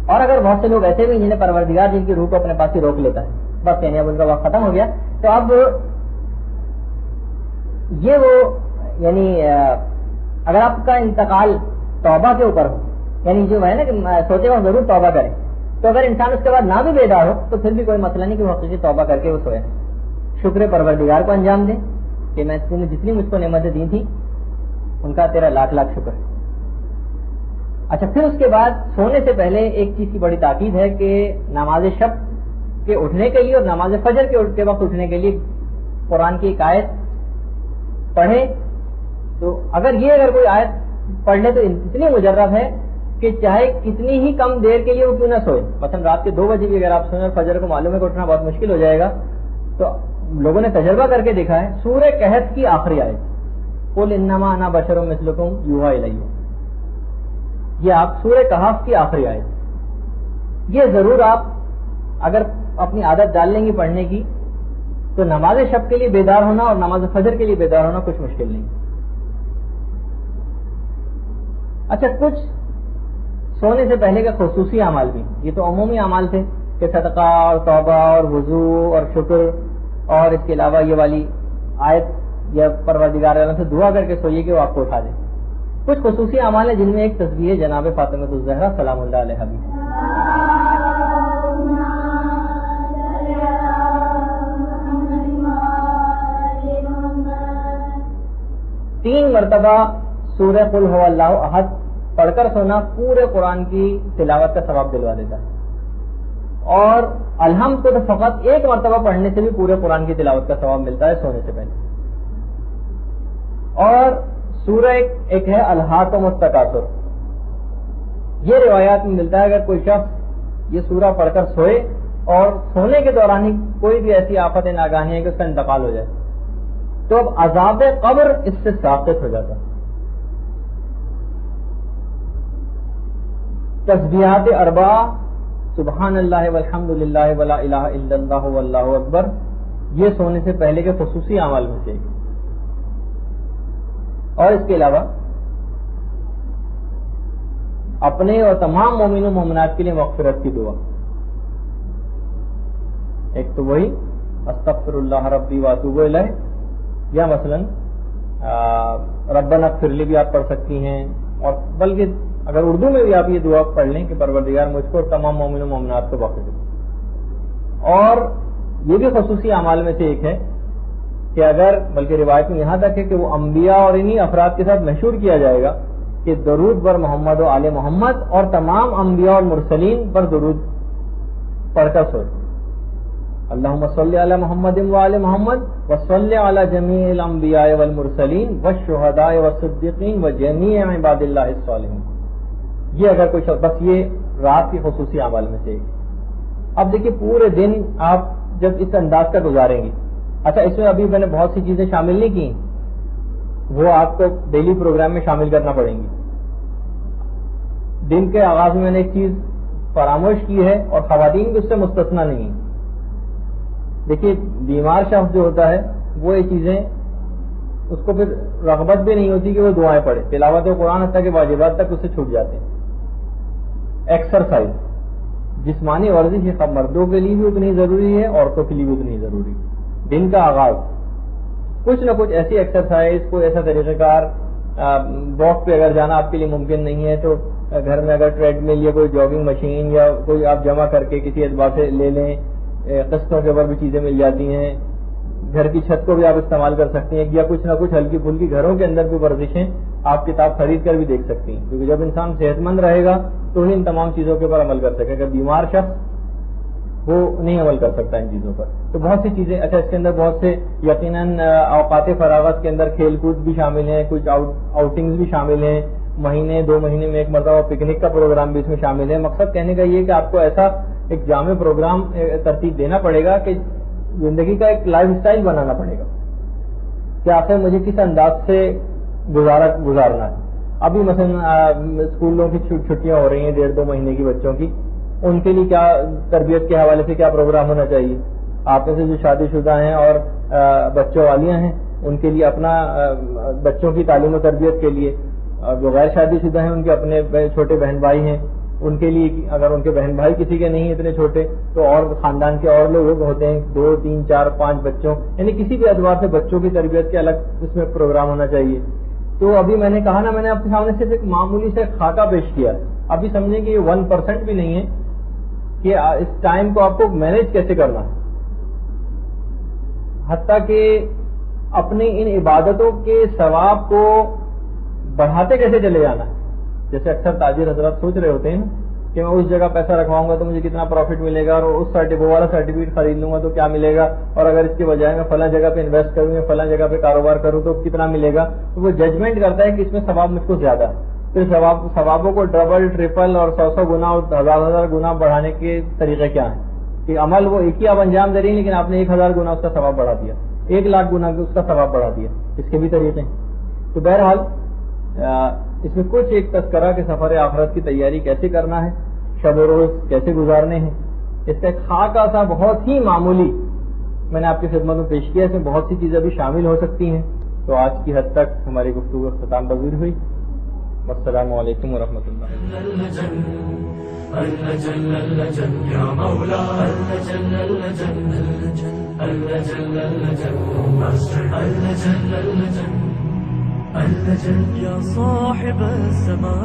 اور اگر بہت سے لوگ ایسے بھی جنہیں پروردگار جن کی روح کو اپنے پاس ہی روک لیتا ہے، بس یعنی اب ان کا وقت ختم ہو گیا، تو اب یہ وہ یعنی اگر آپ کا انتقال توبہ کے اوپر ہو، یعنی جو ہے نا کہ سوچے وقت ضرور توبہ کرے، تو اگر انسان اس کے بعد نہ بھی بیدار ہو تو پھر بھی کوئی مسئلہ نہیں کہ وہ حقیقی توبہ کر کے وہ سوئے. شکر پروردگار کو انجام دیں کہ میں نے جتنی مجھ کو نعمتیں دی تھی ان کا تیرا لاکھ لاکھ شکر. اچھا پھر اس کے بعد سونے سے پہلے ایک چیز کی بڑی تاکید ہے کہ نماز شب کے اٹھنے کے لیے اور نماز فجر کے وقت اٹھنے کے لیے قرآن کی ایک آیت پڑھے. تو اگر کوئی آیت پڑھ لے تو اتنی مجرب ہے کہ چاہے کتنی ہی کم دیر کے لیے وہ کیوں نہ سوئے. مثلا رات کے 2 بجے بھی اگر آپ سوئیں اور فجر کو معلوم ہے کہ اٹھنا بہت مشکل ہو جائے گا، تو لوگوں نے تجربہ کر کے دیکھا ہے سورہ کہف کی آخری آیت قل انما انا بشر مثلکم یوحی الی، یہ آپ سورہ کہف کی آخری آیت، یہ ضرور آپ اگر اپنی عادت ڈال لیں گی پڑھنے کی تو نماز شب کے لیے بیدار ہونا اور نماز فجر کے لیے بیدار ہونا کچھ مشکل نہیں. اچھا کچھ سونے سے پہلے کا خصوصی اعمال بھی، یہ تو عمومی اعمال تھے کہ صدقہ اور توبہ اور وضو اور شکر، اور اس کے علاوہ یہ والی آیت یا پروردگار سے دعا کر کے سوئیے کہ وہ آپ کو اٹھا دے. کچھ خصوصی اعمال ہیں جن میں ایک تسبیح جناب فاطمہ الزہرا سلام اللہ علیہا بھی. 3 مرتبہ سورہ قل هو اللہ احد پڑھ کر سونا پورے قرآن کی تلاوت کا ثواب دلوا دیتا ہے، اور الحمد کو تو فقط 1 مرتبہ پڑھنے سے بھی پورے قرآن کی تلاوت کا ثواب ملتا ہے سونے سے پہلے. اور سورہ ایک ہے الہاکم التکاثر، یہ روایات میں ملتا ہے اگر کوئی شخص یہ سورہ پڑھ کر سوئے اور سونے کے دوران ہی کوئی بھی ایسی آفت ناگہانی ہے کہ اس کا انتقال ہو جائے تو اب عذاب قبر اس سے ساقط ہو جاتا ہے. تسبیحات 4 سبحان اللہ والحمد للہ ولا الہ الا اللہ واللہ اکبر، یہ سونے سے پہلے کے خصوصی اعمال میں سے ایک. اور اس کے علاوہ اپنے اور تمام مومن و مومنات کے لیے مغفرت کی دعا. ایک تو وہی استغفر اللہ ربی واتوب الیہ، یا مثلا ربنا اغفر لی بھی آپ پڑھ سکتی ہیں، اور بلکہ اگر اردو میں بھی آپ یہ دعا پڑھ لیں کہ پروردگار مجھ کو اور تمام مومن و مومنات کو بخش دے. اور یہ بھی خصوصی اعمال میں سے ایک ہے کہ اگر، بلکہ روایت میں یہاں تک ہے کہ وہ انبیاء اور انہی افراد کے ساتھ مشہور کیا جائے گا کہ درود بر محمد و آل محمد، اور تمام انبیاء اور مرسلین پر درود پڑھ کر سوئے. اللہم صلی علی محمد و آل محمد وصلی علی جمیع الانبیاء والمرسلین والشہداء والصدیقین وجمیع عباد اللہ الصالحین. یہ اگر کوئی بس یہ رات کی خصوصی اعمال میں سے ایک. اب دیکھیے پورے دن آپ جب اس انداز کا گزاریں گے، اچھا اس میں ابھی میں نے بہت سی چیزیں شامل نہیں کی، وہ آپ کو ڈیلی پروگرام میں شامل کرنا پڑیں گی. دن کے آغاز میں نے ایک چیز فراموش کی ہے اور خواتین بھی اس سے مستثنا نہیں ہیں. دیکھیے بیمار شخص جو ہوتا ہے وہ یہ چیزیں اس کو پھر رغبت بھی نہیں ہوتی کہ وہ دعائیں پڑھے. تلاوت قرآن حتیٰ کہ واجبات تک اسے چھوٹ جاتے ہیں. ایکسرسائز، جسمانی ورزش یہ مردوں کے لیے بھی اتنی ضروری ہے، عورتوں کے لیے بھی اتنی ضروری ہے. دن کا آغاز کچھ نہ کچھ ایسی ایکسرسائز، کوئی ایسا طریقہ کار. واک پہ اگر جانا آپ کے لیے ممکن نہیں ہے تو گھر میں اگر ٹریڈ مل یا کوئی جاگنگ مشین یا کوئی آپ جمع کر کے کسی اعتبار سے لے لیں. قسطوں کے اوپر بھی چیزیں مل جاتی ہیں. گھر کی چھت کو بھی آپ استعمال کر سکتے ہیں، یا کچھ نہ کچھ ہلکی پھلکی گھروں کے اندر بھی ورزشیں آپ کتاب خرید کر بھی دیکھ سکتی ہیں. کیونکہ جب انسان صحت مند رہے گا تو ہی ان تمام چیزوں کے اوپر عمل کر سکے گا. بیمار شخص وہ نہیں عمل کر سکتا ان چیزوں پر. تو بہت سی چیزیں، اچھا اس کے اندر بہت سے یقیناً اوقات فراغت کے اندر کھیل کود بھی شامل ہیں، کچھ آؤٹنگز بھی شامل ہیں. مہینے 2 مہینے میں ایک مرتبہ پکنک کا پروگرام بھی اس میں شامل ہے. مقصد کہنے کا یہ کہ آپ کو ایسا ایک جامع پروگرام ترتیب دینا پڑے گا کہ زندگی کا ایک لائف سٹائل بنانا پڑے گا کہ آخر مجھے کس انداز سے گزارنا ہے. ابھی مثلا اسکولوں کی چھٹیاں ہو رہی ہیں 1.5-2 مہینے کی بچوں کی، ان کے لیے کیا تربیت کے حوالے سے کیا پروگرام ہونا چاہیے. آپ میں سے جو شادی شدہ ہیں اور بچوں والیاں ہیں ان کے لیے اپنا بچوں کی تعلیم و تربیت کے لیے، اور جو غیر شادی شدہ ہیں ان کے اپنے چھوٹے بہن بھائی ہیں ان کے لیے، اگر ان کے بہن بھائی کسی کے نہیں اتنے چھوٹے تو اور خاندان کے اور لوگ ہوتے ہیں 2 3 4 5 بچوں، یعنی کسی بھی اعتبار سے بچوں کی تربیت کے الگ اس میں پروگرام ہونا چاہیے. تو ابھی میں نے کہا نا، میں نے آپ کے سامنے صرف ایک معمولی سے خاکہ پیش کیا ہے. ابھی سمجھیں کہ یہ 1% بھی نہیں ہے کہ اس ٹائم کو آپ کو مینج کیسے کرنا ہے، حتیٰ کہ اپنی ان عبادتوں کے ثواب کو بڑھاتے کیسے چلے جانا ہے. جیسے اکثر تاجر حضرات سوچ رہے ہوتے ہیں کہ میں اس جگہ پیسہ رکھواؤں گا تو مجھے کتنا پروفٹ ملے گا، اور اس وہ والا سرٹیفکیٹ خرید لوں گا تو کیا ملے گا، اور اگر اس کے بجائے میں فلاں جگہ پہ انویسٹ کروں یا فلاں جگہ پہ کاروبار کروں تو کتنا ملے گا. تو وہ ججمنٹ کرتا ہے کہ اس میں ثواب مجھ کو زیادہ ہے. پھر ثوابوں کو ڈبل ٹرپل اور 100 گنا اور 1000 گنا بڑھانے کے طریقے کیا ہیں کہ عمل وہ ایک ہی آپ انجام دے رہی ہیں لیکن آپ نے 1000 گنا اس کا ثواب بڑھا دیا، 1,00,000 گنا اس کا ثواب بڑھا دیا. اس کے بھی طریقے ہیں. تو بہرحال اس میں کچھ ایک تذکرہ کہ سفر آخرت کی تیاری کیسے کرنا ہے، شب و روز کیسے گزارنے ہیں، اس کا ایک خاکہ سا بہت ہی معمولی میں نے آپ کی خدمت میں پیش کیا. اس میں بہت سی چیزیں بھی شامل ہو سکتی ہیں. تو آج کی حد تک ہماری گفتگو اختتام پذیر ہوئی. السلام علیکم ورحمۃ اللہ. يا صاحب السماء